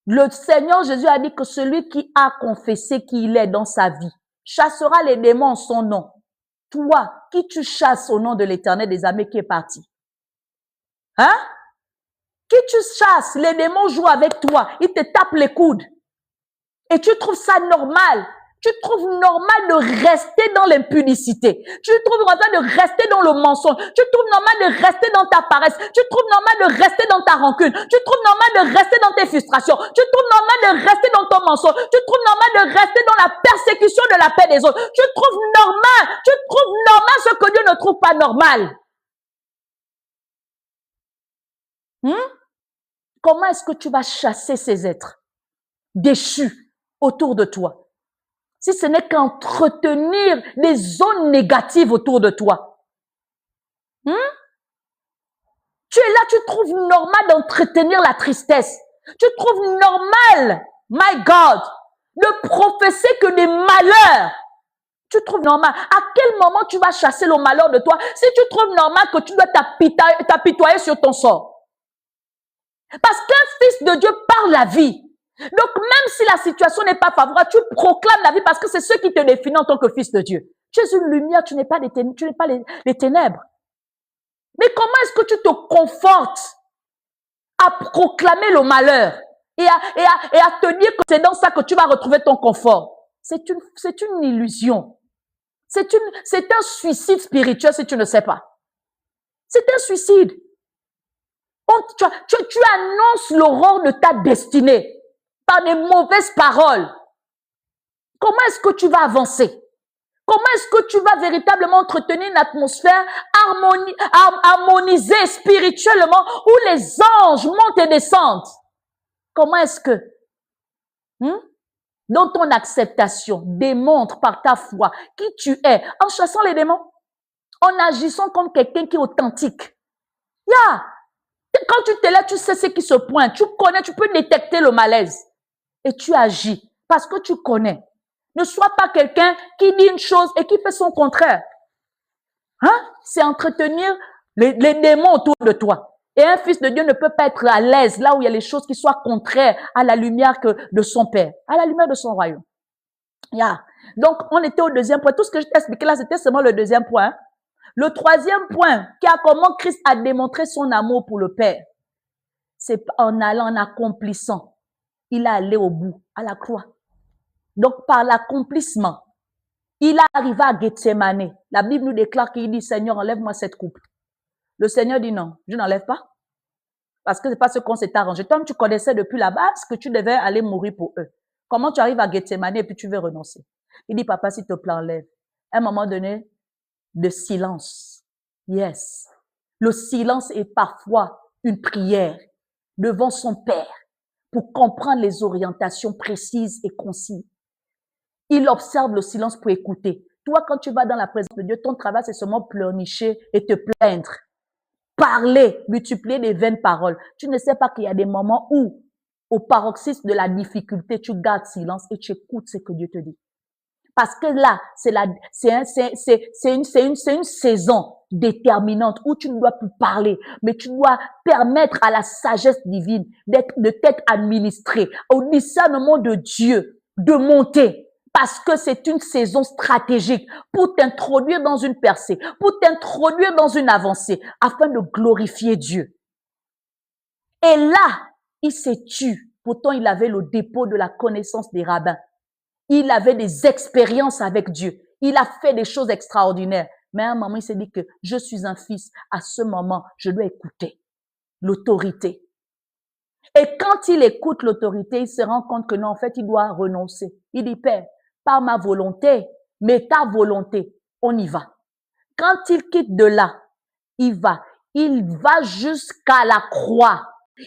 Le Seigneur Jésus a dit que celui qui a confessé qu'il est dans sa vie chassera les démons en son nom. Toi, qui tu chasses au nom de l'Éternel des armées qui est parti? Hein? Qui tu chasses? Les démons jouent avec toi. Ils te tapent les coudes. Et tu trouves ça normal. Tu trouves normal de rester dans l'impudicité. Tu trouves normal de rester dans le mensonge. Tu trouves normal de rester dans ta paresse. Tu trouves normal de rester dans ta rancune. Tu trouves normal de rester dans tes frustrations. Tu trouves normal de rester dans ton mensonge. Tu trouves normal de rester dans la persécution de la paix des autres. Tu trouves normal ce que Dieu ne trouve pas normal. Comment est-ce que tu vas chasser ces êtres déchus autour de toi, si ce n'est qu'entretenir des zones négatives autour de toi? Tu es là, tu trouves normal d'entretenir la tristesse. Tu trouves normal, my God, de professer que des malheurs. Tu trouves normal. À quel moment tu vas chasser le malheur de toi si tu trouves normal que tu dois t'apitoyer sur ton sort? Parce qu'un fils de Dieu parle la vie. Donc, même si la situation n'est pas favorable, tu proclames la vie parce que c'est ce qui te définit en tant que fils de Dieu. Tu es une lumière, tu n'es pas les ténèbres. Mais comment est-ce que tu te confortes à proclamer le malheur et à te dire que c'est dans ça que tu vas retrouver ton confort? C'est une illusion. C'est un suicide spirituel si tu ne sais pas. C'est un suicide. Tu annonces l'aurore de ta destinée par des mauvaises paroles. Comment est-ce que tu vas avancer? Comment est-ce que tu vas véritablement entretenir une atmosphère harmonisée spirituellement où les anges montent et descendent? Comment est-ce que, dans ton acceptation, démontre par ta foi qui tu es en chassant les démons, en agissant comme quelqu'un qui est authentique? Quand tu te lèves, tu sais ce qui se pointe, tu connais, tu peux détecter le malaise. Et tu agis parce que tu connais. Ne sois pas quelqu'un qui dit une chose et qui fait son contraire. C'est entretenir les démons autour de toi. Et un fils de Dieu ne peut pas être à l'aise là où il y a les choses qui soient contraires à la lumière de son Père, à la lumière de son royaume. Donc, on était au deuxième point. Tout ce que je t'ai expliqué là, c'était seulement le deuxième point. Le troisième point, comment Christ a démontré son amour pour le Père, c'est en allant, en accomplissant. Il est allé au bout, à la croix. Donc, par l'accomplissement, il est arrivé à Gethsemane. La Bible nous déclare qu'il dit, Seigneur, enlève-moi cette coupe. Le Seigneur dit non, je n'enlève pas. Parce que c'est pas ce qu'on s'est arrangé. Toi, tu connaissais depuis la base que tu devais aller mourir pour eux. Comment tu arrives à Gethsemane et puis tu veux renoncer? Il dit, papa, s'il te plaît, enlève. À un moment donné, de silence. Yes. Le silence est parfois une prière devant son Père pour comprendre les orientations précises et concises. Il observe le silence pour écouter. Toi, quand tu vas dans la présence de Dieu, ton travail, c'est seulement pleurnicher et te plaindre. Parler, multiplier les vaines paroles. Tu ne sais pas qu'il y a des moments où, au paroxysme de la difficulté, tu gardes silence et tu écoutes ce que Dieu te dit. Parce que là, c'est une saison déterminante où tu ne dois plus parler, mais tu dois permettre à la sagesse divine de t'être administrée, au discernement de Dieu, de monter. Parce que c'est une saison stratégique pour t'introduire dans une percée, pour t'introduire dans une avancée, afin de glorifier Dieu. Et là, il s'est tué. Pourtant, il avait le dépôt de la connaissance des rabbins. Il avait des expériences avec Dieu. Il a fait des choses extraordinaires. Mais à un moment, il s'est dit que je suis un fils. À ce moment, je dois écouter l'autorité. Et quand il écoute l'autorité, il se rend compte que non, en fait, il doit renoncer. Il dit, Père, pas ma volonté, mais ta volonté, on y va. Quand il quitte de là, il va jusqu'à la croix.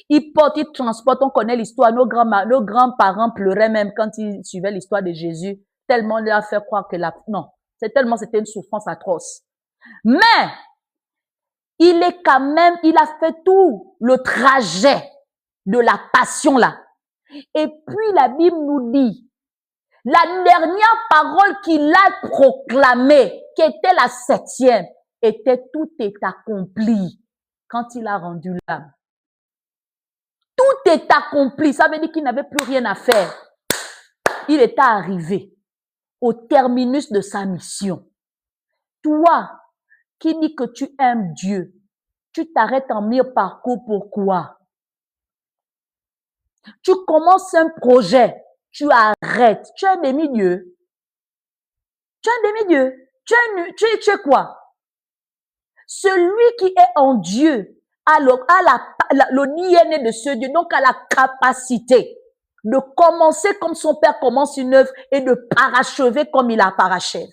Il porte, il transporte, on connaît l'histoire, nos grands-parents pleuraient même quand ils suivaient l'histoire de Jésus, tellement il a fait croire que c'était une souffrance atroce. Mais, il a fait tout le trajet de la passion là. Et puis la Bible nous dit, la dernière parole qu'il a proclamée, qui était la 7e, était tout est accompli quand il a rendu l'âme. Tout est accompli. Ça veut dire qu'il n'avait plus rien à faire. Il était arrivé au terminus de sa mission. Toi, qui dis que tu aimes Dieu, tu t'arrêtes en mi-parcours. Pourquoi? Tu commences un projet, tu arrêtes. Tu es un demi-dieu. Tu es un demi-dieu. Tu es quoi? Celui qui est en Dieu a le DNA de ce Dieu, donc a la capacité de commencer comme son Père commence une œuvre et de parachever comme il la parachève.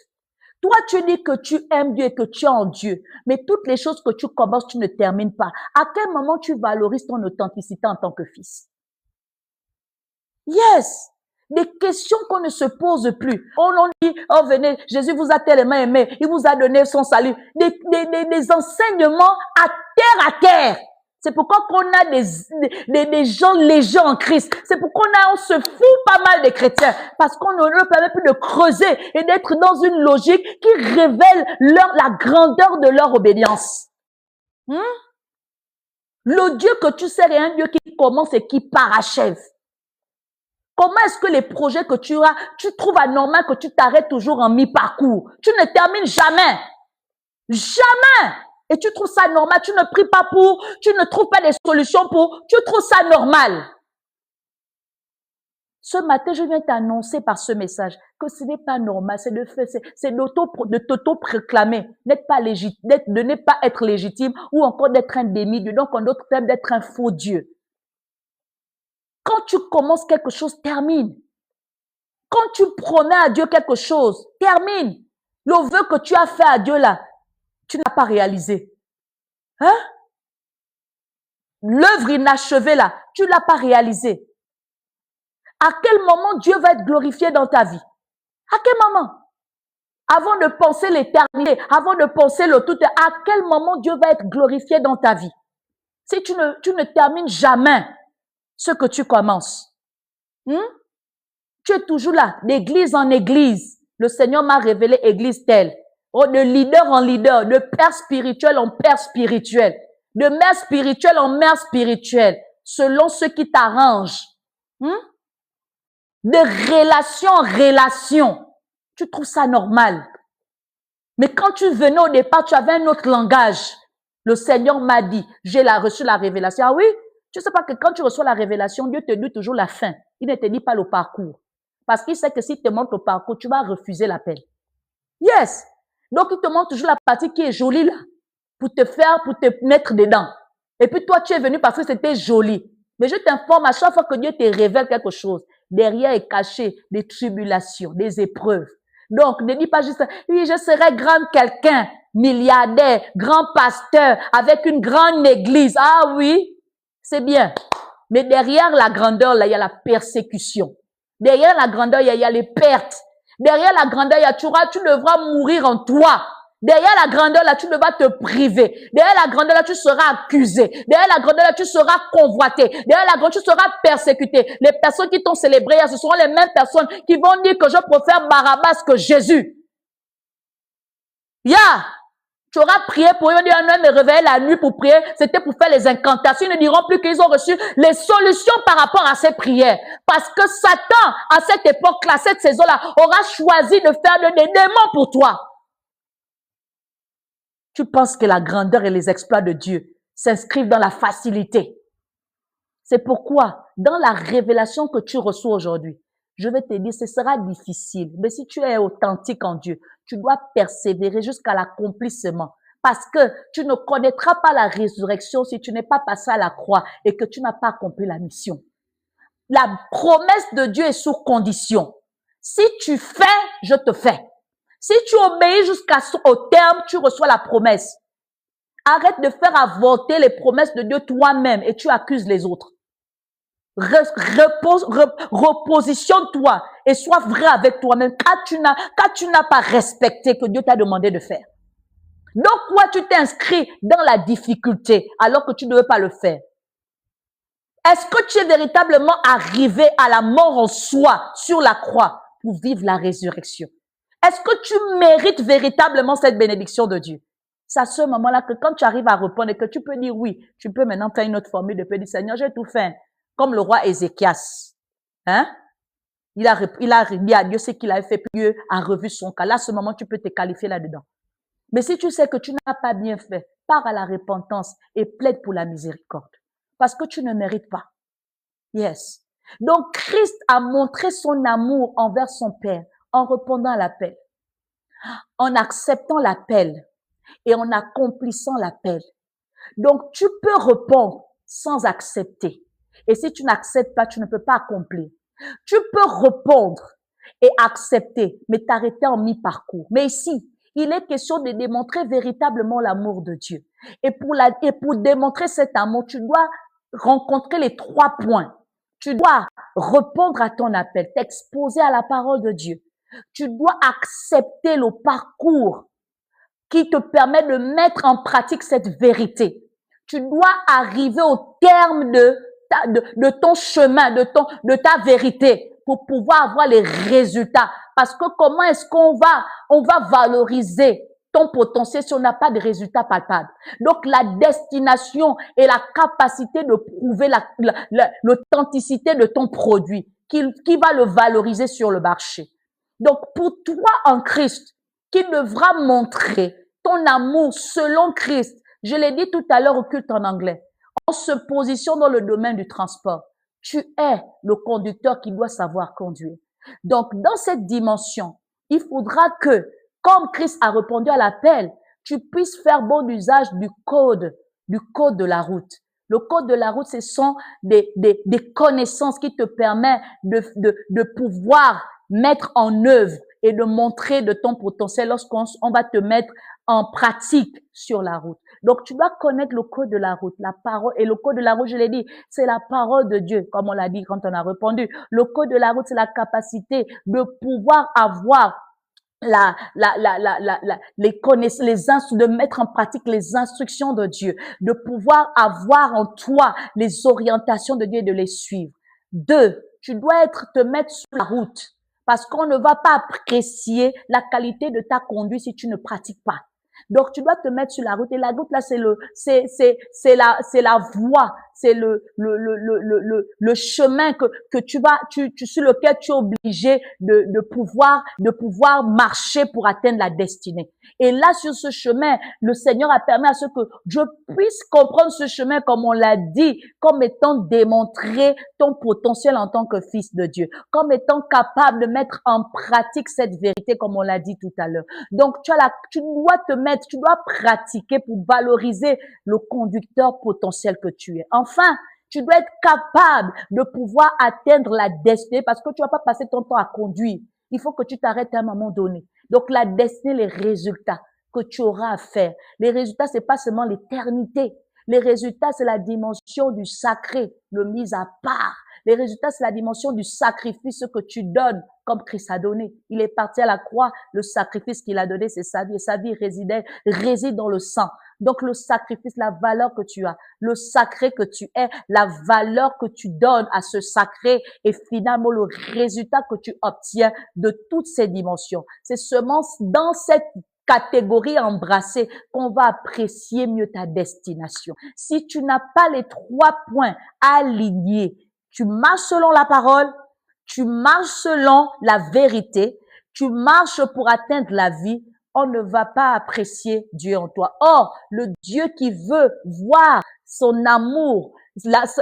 Toi, tu dis que tu aimes Dieu et que tu es en Dieu, mais toutes les choses que tu commences, tu ne termines pas. À quel moment tu valorises ton authenticité en tant que fils? Yes! Des questions qu'on ne se pose plus. On dit, oh venez, Jésus vous a tellement aimé, il vous a donné son salut. Des enseignements à terre. C'est pourquoi qu'on a des gens légers en Christ. C'est pourquoi on se fout pas mal des chrétiens. Parce qu'on ne leur permet plus de creuser et d'être dans une logique qui révèle la grandeur de leur obédience. Le Dieu que tu sers est un Dieu qui commence et qui parachève. Comment est-ce que les projets que tu as, tu trouves anormal que tu t'arrêtes toujours en mi-parcours? Tu ne termines jamais. Jamais. Et tu trouves ça normal. Tu ne pries pas pour, tu ne trouves pas des solutions pour, tu trouves ça normal. Ce matin, je viens t'annoncer par ce message que ce n'est pas normal. C'est de t'auto-proclamer, de ne pas être légitime ou encore d'être un demi-dieu. Donc, en d'autres termes, d'être un faux Dieu. Quand tu commences quelque chose, termine. Quand tu promets à Dieu quelque chose, termine. Le vœu que tu as fait à Dieu là, tu n'as pas réalisé. Hein? L'œuvre inachevée là, tu l'as pas réalisé. À quel moment Dieu va être glorifié dans ta vie? À quel moment? Avant de penser l'éternité, avant de penser le tout, à quel moment Dieu va être glorifié dans ta vie? Si tu ne termines jamais ce que tu commences. Tu es toujours là, d'église en église. Le Seigneur m'a révélé église telle. De leader en leader, de père spirituel en père spirituel, de mère spirituelle en mère spirituelle, selon ce qui t'arrange. De relation en relation. Tu trouves ça normal. Mais quand tu venais au départ, tu avais un autre langage. Le Seigneur m'a dit, j'ai reçu la révélation. Ah oui? Tu sais pas que quand tu reçois la révélation, Dieu te dit toujours la fin. Il ne te dit pas le parcours. Parce qu'il sait que s'il te montre le parcours, tu vas refuser l'appel. Yes. Donc, il te montre toujours la partie qui est jolie là. Pour te mettre dedans. Et puis toi, tu es venu parce que c'était joli. Mais je t'informe, à chaque fois que Dieu te révèle quelque chose, derrière est caché des tribulations, des épreuves. Donc, ne dis pas juste, oui, je serai grand quelqu'un, milliardaire, grand pasteur, avec une grande église. Ah oui, c'est bien. Mais derrière la grandeur, là, il y a la persécution. Derrière la grandeur, il y a les pertes. Derrière la grandeur, tu devras mourir en toi. Derrière la grandeur, là, tu devras te priver. Derrière la grandeur, là, tu seras accusé. Derrière la grandeur, là, tu seras convoité. Derrière la grandeur, tu seras persécuté. Les personnes qui t'ont célébré, ce seront les mêmes personnes qui vont dire que je préfère Barabbas que Jésus. Tu auras prié pour eux, on dit, un homme est réveillé la nuit pour prier, c'était pour faire les incantations. Ils ne diront plus qu'ils ont reçu les solutions par rapport à ces prières. Parce que Satan, à cette époque-là, cette saison-là, aura choisi de faire des démons pour toi. Tu penses que la grandeur et les exploits de Dieu s'inscrivent dans la facilité. C'est pourquoi, dans la révélation que tu reçois aujourd'hui, je vais te dire, ce sera difficile. Mais si tu es authentique en Dieu, tu dois persévérer jusqu'à l'accomplissement. Parce que tu ne connaîtras pas la résurrection si tu n'es pas passé à la croix et que tu n'as pas accompli la mission. La promesse de Dieu est sous condition. Si tu fais, je te fais. Si tu obéis jusqu'au terme, tu reçois la promesse. Arrête de faire avorter les promesses de Dieu toi-même et tu accuses les autres. Repositionne-toi et sois vrai avec toi-même car tu n'as pas respecté que Dieu t'a demandé de faire. Donc, toi, tu t'es inscrit dans la difficulté alors que tu ne veux pas le faire. Est-ce que tu es véritablement arrivé à la mort en soi sur la croix pour vivre la résurrection? Est-ce que tu mérites véritablement cette bénédiction de Dieu? C'est à ce moment-là que quand tu arrives à répondre et que tu peux dire oui, tu peux maintenant faire une autre formule de dire Seigneur, j'ai tout fait. Comme le roi Ézéchias. Hein? Il a dit à Dieu ce qu'il avait fait, puis Dieu a revu son cas. Là, à ce moment, tu peux te qualifier là-dedans. Mais si tu sais que tu n'as pas bien fait, pars à la repentance et plaide pour la miséricorde. Parce que tu ne mérites pas. Yes. Donc, Christ a montré son amour envers son Père en répondant à l'appel, en acceptant l'appel et en accomplissant l'appel. Donc, tu peux répondre sans accepter. Et si tu n'acceptes pas, tu ne peux pas accomplir. Tu peux répondre et accepter, mais t'arrêter en mi-parcours. Mais ici, il est question de démontrer véritablement l'amour de Dieu. Et pour démontrer cet amour, tu dois rencontrer les 3 points. Tu dois répondre à ton appel, t'exposer à la parole de Dieu. Tu dois accepter le parcours qui te permet de mettre en pratique cette vérité. Tu dois arriver au terme de ton chemin, de ta vérité pour pouvoir avoir les résultats. Parce que comment est-ce qu'on va valoriser ton potentiel si on n'a pas de résultats palpables? Donc, la destination et la capacité de prouver l'authenticité de ton produit qui va le valoriser sur le marché. Donc, pour toi en Christ, qui devra montrer ton amour selon Christ. Je l'ai dit tout à l'heure au culte en anglais. On se positionne dans le domaine du transport. Tu es le conducteur qui doit savoir conduire. Donc, dans cette dimension, il faudra que, comme Christ a répondu à l'appel, tu puisses faire bon usage du code de la route. Le code de la route, ce sont des connaissances qui te permettent de pouvoir mettre en œuvre et de montrer de ton potentiel lorsqu'on va te mettre en pratique sur la route. Donc, tu dois connaître le code de la route, la parole. Et le code de la route, je l'ai dit, c'est la parole de Dieu, comme on l'a dit quand on a répondu. Le code de la route, c'est la capacité de pouvoir avoir les connaissances, de mettre en pratique les instructions de Dieu, de pouvoir avoir en toi les orientations de Dieu et de les suivre. 2, tu dois te mettre sur la route. Parce qu'on ne va pas apprécier la qualité de ta conduite si tu ne pratiques pas. Donc, tu dois te mettre sur la route. Et la route, là, c'est la voie. c'est le chemin que sur lequel tu es obligé de pouvoir marcher pour atteindre la destinée. Et là, sur ce chemin, le Seigneur a permis à ce que je puisse comprendre ce chemin, comme on l'a dit, comme étant démontré ton potentiel en tant que fils de Dieu, comme étant capable de mettre en pratique cette vérité, comme on l'a dit tout à l'heure. Donc, tu dois pratiquer pour valoriser le conducteur potentiel que tu es. Enfin, tu dois être capable de pouvoir atteindre la destinée parce que tu vas pas passer ton temps à conduire. Il faut que tu t'arrêtes à un moment donné. Donc, la destinée, les résultats que tu auras à faire. Les résultats, c'est pas seulement l'éternité. Les résultats, c'est la dimension du sacré, le mise à part. Les résultats, c'est la dimension du sacrifice que tu donnes comme Christ a donné. Il est parti à la croix, le sacrifice qu'il a donné, c'est sa vie. Et sa vie réside dans le sang. Donc, le sacrifice, la valeur que tu as, le sacré que tu es, la valeur que tu donnes à ce sacré et finalement le résultat que tu obtiens de toutes ces dimensions. C'est seulement dans cette catégorie embrassée qu'on va apprécier mieux ta destination. Si tu n'as pas les 3 points alignés, tu marches selon la parole, tu marches selon la vérité, tu marches pour atteindre la vie, on ne va pas apprécier Dieu en toi. Or, le Dieu qui veut voir son amour,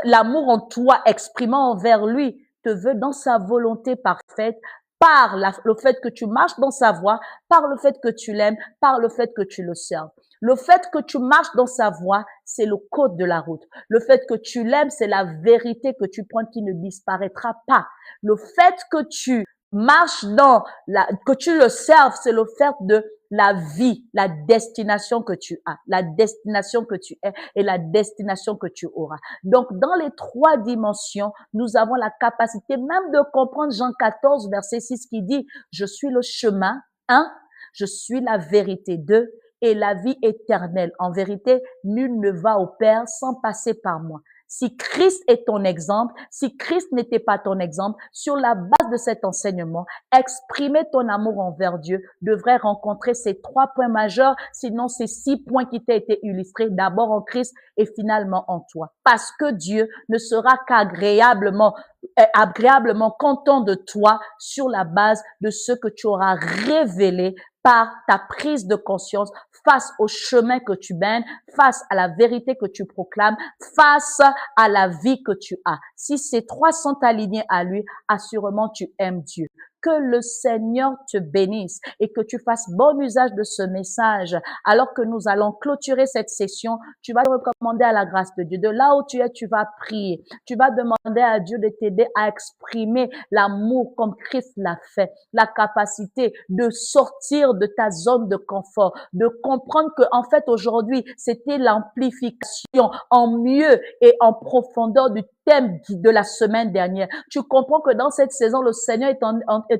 l'amour en toi exprimant envers lui, te veut dans sa volonté parfaite, par le fait que tu marches dans sa voie, par le fait que tu l'aimes, par le fait que tu le serves. Le fait que tu marches dans sa voie, c'est le code de la route. Le fait que tu l'aimes, c'est la vérité que tu prends qui ne disparaîtra pas. Le fait que tu marches que tu le serves, c'est le fait de la vie, la destination que tu as, la destination que tu es et la destination que tu auras. Donc, dans les 3 dimensions, nous avons la capacité même de comprendre Jean 14, verset 6 qui dit, je suis le chemin, 1, je suis la vérité, 2, et la vie éternelle. En vérité, nul ne va au Père sans passer par moi. Si Christ est ton exemple, si Christ n'était pas ton exemple, sur la base de cet enseignement, exprimer ton amour envers Dieu devrait rencontrer ces 3 points majeurs, sinon ces 6 points qui t'ont été illustrés, d'abord en Christ et finalement en toi. Parce que Dieu ne sera qu'agréablement content de toi sur la base de ce que tu auras révélé par ta prise de conscience face au chemin que tu mènes, face à la vérité que tu proclames, face à la vie que tu as. Si ces 3 sont alignés à lui, assurément tu aimes Dieu. Que le Seigneur te bénisse et que tu fasses bon usage de ce message. Alors que nous allons clôturer cette session, tu vas te recommander à la grâce de Dieu. De là où tu es, tu vas prier. Tu vas demander à Dieu de t'aider à exprimer l'amour comme Christ l'a fait. La capacité de sortir de ta zone de confort, de comprendre que en fait aujourd'hui, c'était l'amplification en mieux et en profondeur du thème de la semaine dernière. Tu comprends que dans cette saison, le Seigneur est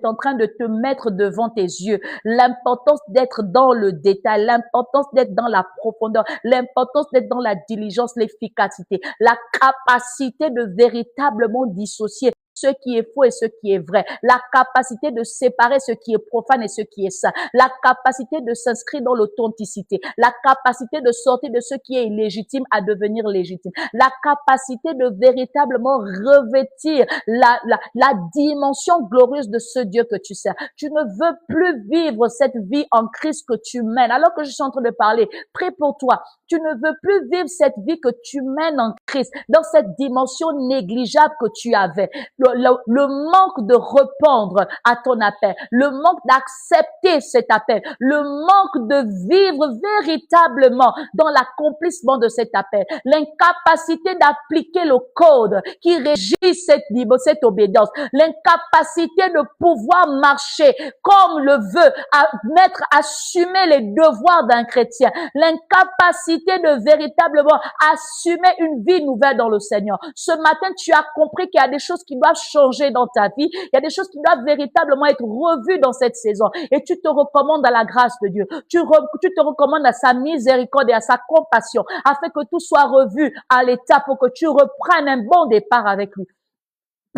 en train de te mettre devant tes yeux l'importance d'être dans le détail, l'importance d'être dans la profondeur, l'importance d'être dans la diligence, l'efficacité, la capacité de véritablement dissocier ce qui est faux et ce qui est vrai, la capacité de séparer ce qui est profane et ce qui est saint, la capacité de s'inscrire dans l'authenticité, la capacité de sortir de ce qui est illégitime à devenir légitime, la capacité de véritablement revêtir la dimension glorieuse de ce Dieu que tu sers. Tu ne veux plus vivre cette vie en Christ que tu mènes. Alors que je suis en train de parler, prie pour toi. Tu ne veux plus vivre cette vie que tu mènes en Christ, dans cette dimension négligeable que tu avais. Le manque de répondre à ton appel, le manque d'accepter cet appel, le manque de vivre véritablement dans l'accomplissement de cet appel, l'incapacité d'appliquer le code qui régit cette obédience, l'incapacité de pouvoir marcher comme le veut, assumer les devoirs d'un chrétien, l'incapacité de véritablement assumer une vie nouvelle dans le Seigneur. Ce matin, tu as compris qu'il y a des choses qui doivent changer dans ta vie, il y a des choses qui doivent véritablement être revues dans cette saison et tu te recommandes à la grâce de Dieu, tu te recommandes à sa miséricorde et à sa compassion afin que tout soit revu à l'état pour que tu reprennes un bon départ avec lui.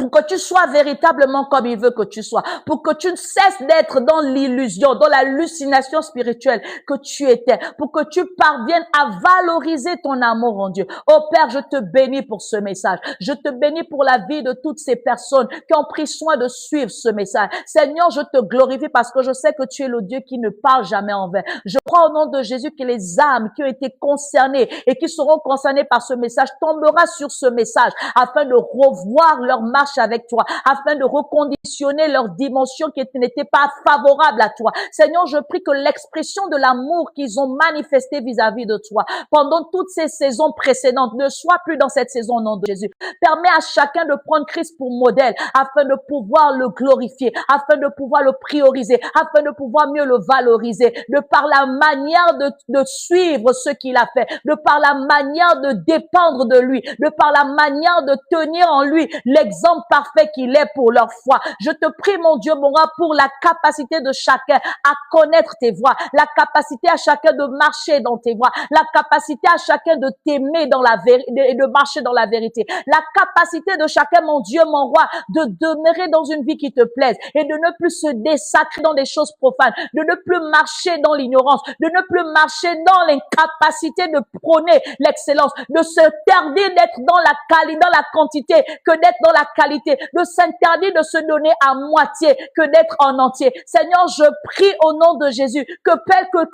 pour que tu sois véritablement comme il veut que tu sois, pour que tu ne cesses d'être dans l'illusion, dans l'hallucination spirituelle que tu étais, pour que tu parviennes à valoriser ton amour en Dieu. Oh Père, je te bénis pour ce message. Je te bénis pour la vie de toutes ces personnes qui ont pris soin de suivre ce message. Seigneur, je te glorifie parce que je sais que tu es le Dieu qui ne parle jamais en vain. Je crois au nom de Jésus que les âmes qui ont été concernées et qui seront concernées par ce message tombera sur ce message afin de revoir leur marche avec toi, afin de reconditionner leur dimension qui n'était pas favorable à toi. Seigneur, je prie que l'expression de l'amour qu'ils ont manifesté vis-à-vis de toi pendant toutes ces saisons précédentes ne soit plus dans cette saison au nom de Jésus. Permets à chacun de prendre Christ pour modèle afin de pouvoir le glorifier, afin de pouvoir le prioriser, afin de pouvoir mieux le valoriser, de par la manière de suivre ce qu'il a fait, de par la manière de dépendre de lui, de par la manière de tenir en lui l'exemple parfait qu'il est pour leur foi. Je te prie, mon Dieu, mon roi, pour la capacité de chacun à connaître tes voies, la capacité à chacun de marcher dans tes voies, la capacité à chacun de t'aimer dans la vérité et de marcher dans la vérité, la capacité de chacun, mon Dieu, mon roi, de demeurer dans une vie qui te plaise et de ne plus se désacrer dans des choses profanes, de ne plus marcher dans l'ignorance, de ne plus marcher dans l'incapacité de prôner l'excellence, de s'interdire d'être dans la quantité que d'être dans la qualité, de s'interdire de se donner à moitié que d'être en entier. Seigneur, je prie au nom de Jésus que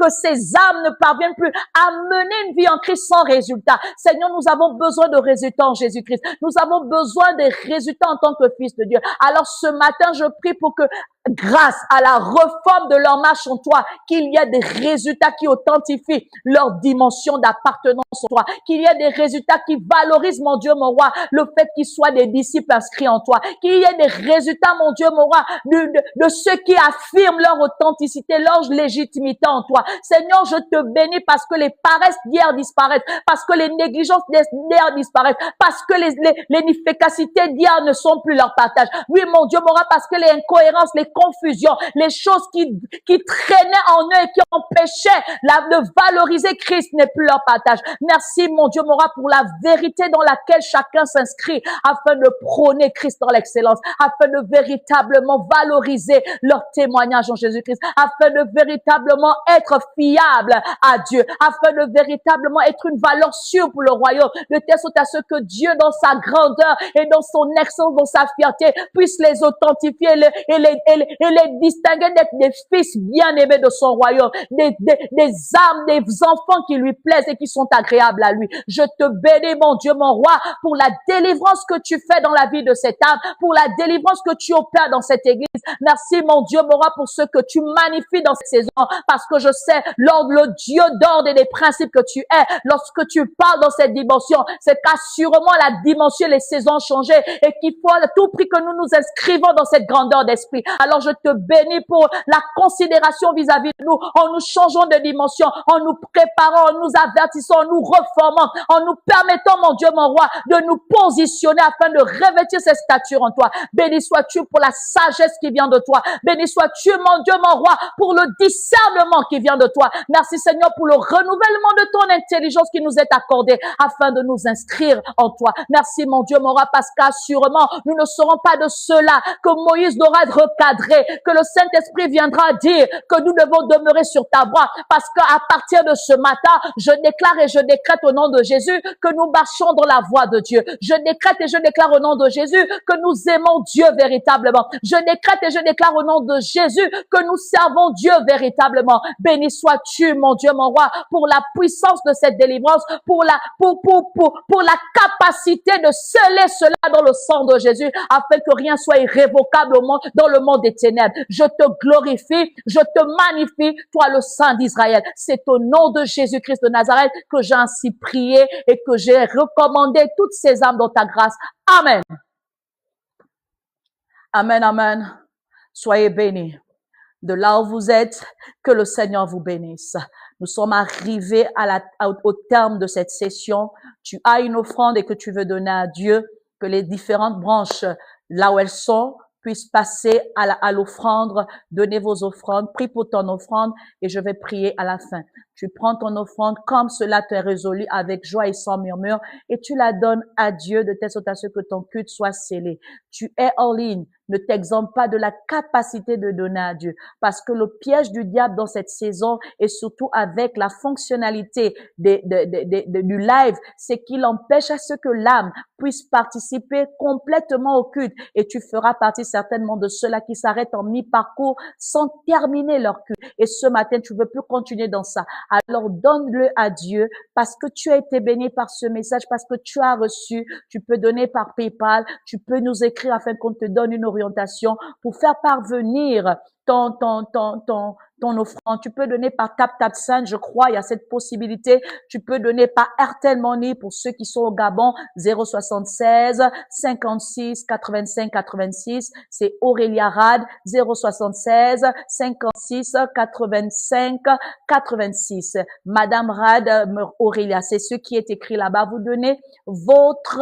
ces âmes ne parviennent plus à mener une vie en Christ sans résultat. Seigneur, nous avons besoin de résultats en Jésus-Christ. Nous avons besoin des résultats en tant que fils de Dieu. Alors ce matin, je prie pour que grâce à la réforme de leur marche en toi, qu'il y ait des résultats qui authentifient leur dimension d'appartenance en toi, qu'il y ait des résultats qui valorisent, mon Dieu, mon roi, le fait qu'ils soient des disciples inscrits en toi, qu'il y ait des résultats, mon Dieu, mon roi, de ceux qui affirment leur authenticité, leur légitimité en toi. Seigneur, je te bénis parce que les paresses d'hier disparaissent, parce que les négligences d'hier disparaissent, parce que les inefficacités d'hier ne sont plus leur partage. Oui, mon Dieu, mon roi, parce que les incohérences, les confusions, les choses qui traînaient en eux et qui empêchaient de valoriser Christ n'est plus leur partage. Merci, mon Dieu, mon roi, pour la vérité dans laquelle chacun s'inscrit afin de prôner Christ dans l'excellence, afin de véritablement valoriser leur témoignage en Jésus-Christ, afin de véritablement être fiable à Dieu, afin de véritablement être une valeur sûre pour le royaume, de telle sorte à ce que Dieu, dans sa grandeur et dans son excellence, dans sa fierté, puisse les authentifier et les distinguer d'être des fils bien-aimés de son royaume, des âmes, des enfants qui lui plaisent et qui sont agréables à lui. Je te bénis, mon Dieu, mon roi, pour la délivrance que tu fais dans la vie de cette âme, pour la délivrance que tu opères dans cette église. Merci, mon Dieu, mon roi, pour ce que tu magnifies dans cette saison, parce que je sais, lors le Dieu d'ordre et des principes que tu es, lorsque tu parles dans cette dimension, c'est qu'assurément la dimension, les saisons ont changé et qu'il faut à tout prix que nous nous inscrivons dans cette grandeur d'esprit. Alors je te bénis pour la considération vis-à-vis de nous, en nous changeant de dimension, en nous préparant, en nous avertissant, en nous reformant, en nous permettant, mon Dieu, mon roi, de nous positionner afin de revêtir cette stature en toi. Béni sois-tu pour la sagesse qui vient de toi. Béni sois-tu, mon Dieu, mon roi, pour le discernement qui vient de toi. Merci, Seigneur, pour le renouvellement de ton intelligence qui nous est accordée afin de nous inscrire en toi. Merci, mon Dieu, mon roi, parce qu'assurément, nous ne serons pas de ceux-là que Moïse n'aura recadré, que le Saint-Esprit viendra dire que nous devons demeurer sur ta voie, parce qu'à partir de ce matin, je déclare et je décrète au nom de Jésus que nous marchons dans la voie de Dieu. Je décrète et je déclare au nom de Jésus que nous aimons Dieu véritablement. Je décrète et je déclare au nom de Jésus que nous servons Dieu véritablement. Béni sois-tu, mon Dieu, mon roi, pour la puissance de cette délivrance, pour la capacité de sceller cela dans le sang de Jésus, afin que rien soit irrévocable au monde, dans le monde des ténèbres. Je te glorifie, je te magnifie, toi le Saint d'Israël. C'est au nom de Jésus-Christ de Nazareth que j'ai ainsi prié et que j'ai recommandé toutes ces âmes dans ta grâce. Amen. Amen, amen. Soyez bénis. De là où vous êtes, que le Seigneur vous bénisse. Nous sommes arrivés au terme de cette session. Tu as une offrande et que tu veux donner à Dieu, que les différentes branches, là où elles sont, puisse passer à l'offrande. Donnez vos offrandes, prie pour ton offrande et je vais prier à la fin. Tu prends ton offrande comme cela t'est résolu avec joie et sans murmure et tu la donnes à Dieu de telle sorte à ce que ton culte soit scellé. Tu es en ligne. Ne t'exempte pas de la capacité de donner à Dieu. Parce que le piège du diable dans cette saison et surtout avec la fonctionnalité du live, c'est qu'il empêche à ce que l'âme puisse participer complètement au culte. Et tu feras partie certainement de ceux-là qui s'arrêtent en mi-parcours sans terminer leur culte. Et ce matin, tu ne veux plus continuer dans ça. Alors donne-le à Dieu parce que tu as été béni par ce message, parce que tu as reçu. Tu peux donner par PayPal, tu peux nous écrire afin qu'on te donne une orientation pour faire parvenir ton offrande. Tu peux donner par TapTapSend, je crois, il y a cette possibilité. Tu peux donner par Airtel Money pour ceux qui sont au Gabon, 076 56 85 86. C'est Aurélia Rad, 076 56 85 86. Madame Rad, Aurélia, c'est ce qui est écrit là-bas. Vous donnez votre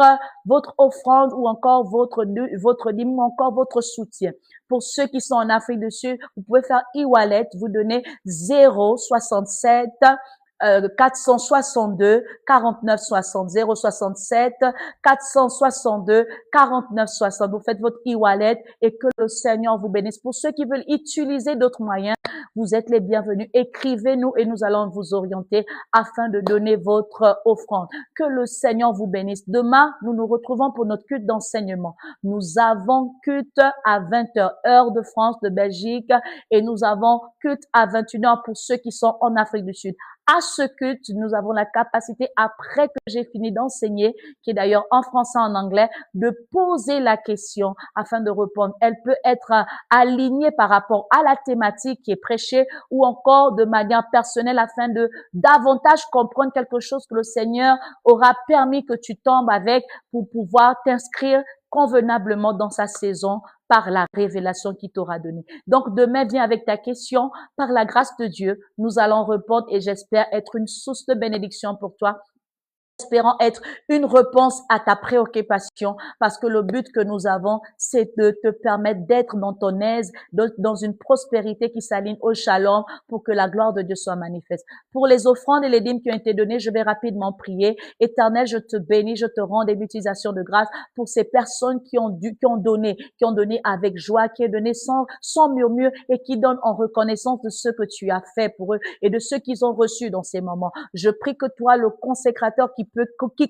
offrande ou encore votre dîme ou encore votre soutien. Pour ceux qui sont en Afrique du Sud, vous pouvez faire e-wallet, vous donnez 067 462 49 60 067 462 49 60. Vous faites votre e-wallet et que le Seigneur vous bénisse. Pour ceux qui veulent utiliser d'autres moyens, vous êtes les bienvenus. Écrivez-nous et nous allons vous orienter afin de donner votre offrande. Que le Seigneur vous bénisse. Demain, nous nous retrouvons pour notre culte d'enseignement. Nous avons culte à 20h, heure de France, de Belgique, et nous avons culte à 21h pour ceux qui sont en Afrique du Sud. À ce culte, nous avons la capacité, après que j'ai fini d'enseigner, qui est d'ailleurs en français, en anglais, de poser la question afin de répondre. Elle peut être alignée par rapport à la thématique qui est prêchée ou encore de manière personnelle afin de davantage comprendre quelque chose que le Seigneur aura permis que tu tombes avec pour pouvoir t'inscrire convenablement dans sa saison par la révélation qu'il t'aura donnée. Donc, demain, viens avec ta question. Par la grâce de Dieu, nous allons répondre et j'espère être une source de bénédiction pour toi. Espérant être une réponse à ta préoccupation parce que le but que nous avons, c'est de te permettre d'être dans ton aise, dans une prospérité qui s'aligne au shalom pour que la gloire de Dieu soit manifeste. Pour les offrandes et les dîmes qui ont été données, je vais rapidement prier. Éternel, je te bénis, je te rends des utilisations de grâce pour ces personnes qui ont donné avec joie, qui ont donné sans murmure et qui donnent en reconnaissance de ce que tu as fait pour eux et de ce qu'ils ont reçu dans ces moments. Je prie que toi, le consécrateur qui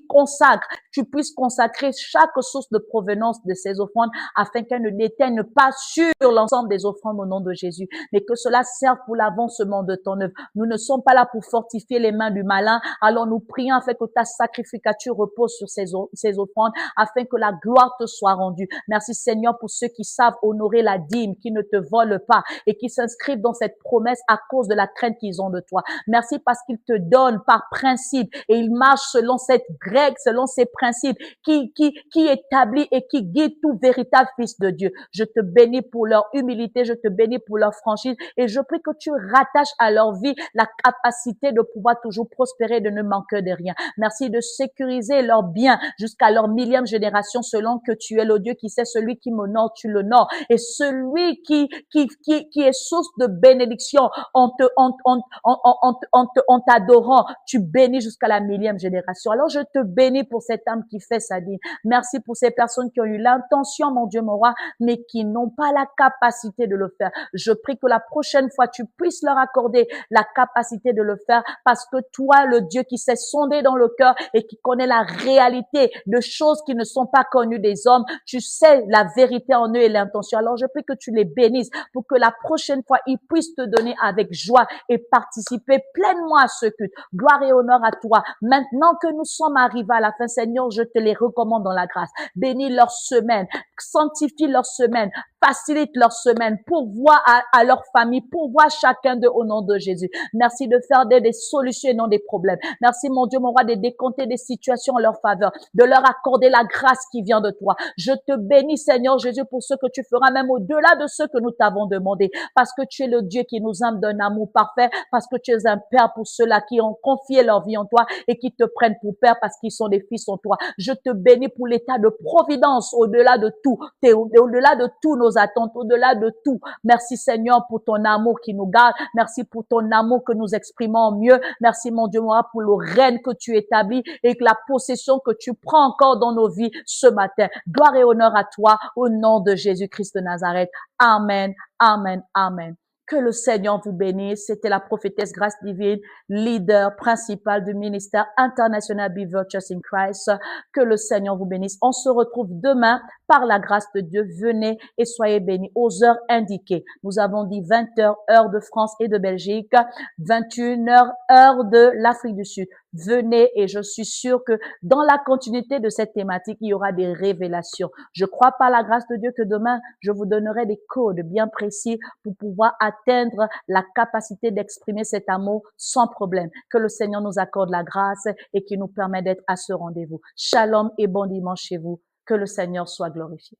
consacre, tu puisses consacrer chaque source de provenance de ces offrandes afin qu'elles ne déteignent pas sur l'ensemble des offrandes au nom de Jésus, mais que cela serve pour l'avancement de ton œuvre. Nous ne sommes pas là pour fortifier les mains du malin, alors nous prions afin que ta sacrificature repose sur ces offrandes, afin que la gloire te soit rendue. Merci Seigneur pour ceux qui savent honorer la dîme, qui ne te volent pas et qui s'inscrivent dans cette promesse à cause de la crainte qu'ils ont de toi. Merci parce qu'ils te donnent par principe et ils marchent selon cette règle, selon ces principes qui établit et qui guide tout véritable fils de Dieu. Je te bénis pour leur humilité, je te bénis pour leur franchise et je prie que tu rattaches à leur vie la capacité de pouvoir toujours prospérer, de ne manquer de rien. Merci de sécuriser leurs biens jusqu'à leur millième génération selon que tu es le Dieu qui sait celui qui m'honore, tu l'honores et celui qui est source de bénédiction en t'adorant, tu bénis jusqu'à la millième génération. Alors, je te bénis pour cette âme qui fait sa dîme. Merci pour ces personnes qui ont eu l'intention, mon Dieu, mon roi, mais qui n'ont pas la capacité de le faire. Je prie que la prochaine fois, tu puisses leur accorder la capacité de le faire parce que toi, le Dieu qui sait sonder dans le cœur et qui connaît la réalité de choses qui ne sont pas connues des hommes, tu sais la vérité en eux et l'intention. Alors, je prie que tu les bénisses pour que la prochaine fois, ils puissent te donner avec joie et participer pleinement à ce culte. Gloire et honneur à toi. Maintenant que nous sommes arrivés à la fin, Seigneur, je te les recommande dans la grâce. Bénis leur semaine, sanctifie leur semaine, facilite leur semaine, pourvois à leur famille, pourvois chacun d'eux au nom de Jésus. Merci de faire des solutions et non des problèmes. Merci, mon Dieu, mon roi, de décompter des situations en leur faveur, de leur accorder la grâce qui vient de toi. Je te bénis, Seigneur Jésus, pour ce que tu feras, même au-delà de ce que nous t'avons demandé, parce que tu es le Dieu qui nous aime d'un amour parfait, parce que tu es un Père pour ceux-là qui ont confié leur vie en toi et qui te prennent pour père parce qu'ils sont des fils en toi. Je te bénis pour l'état de providence au-delà de tout, au-delà de tous nos attentes, au-delà de tout. Merci Seigneur pour ton amour qui nous garde. Merci pour ton amour que nous exprimons mieux. Merci mon Dieu, moi, pour le règne que tu établis et que la possession que tu prends encore dans nos vies ce matin. Gloire et honneur à toi au nom de Jésus-Christ de Nazareth. Amen, amen, amen. Que le Seigneur vous bénisse. C'était la prophétesse Grâce Divine, leader principal du ministère international Be Virtuous in Christ. Que le Seigneur vous bénisse. On se retrouve demain par la grâce de Dieu. Venez et soyez bénis aux heures indiquées. Nous avons dit 20 heures, heure de France et de Belgique, 21 heures, heure de l'Afrique du Sud. Venez et je suis sûre que dans la continuité de cette thématique, il y aura des révélations. Je crois par la grâce de Dieu que demain, je vous donnerai des codes bien précis pour pouvoir atteindre la capacité d'exprimer cet amour sans problème. Que le Seigneur nous accorde la grâce et qu'il nous permet d'être à ce rendez-vous. Shalom et bon dimanche chez vous. Que le Seigneur soit glorifié.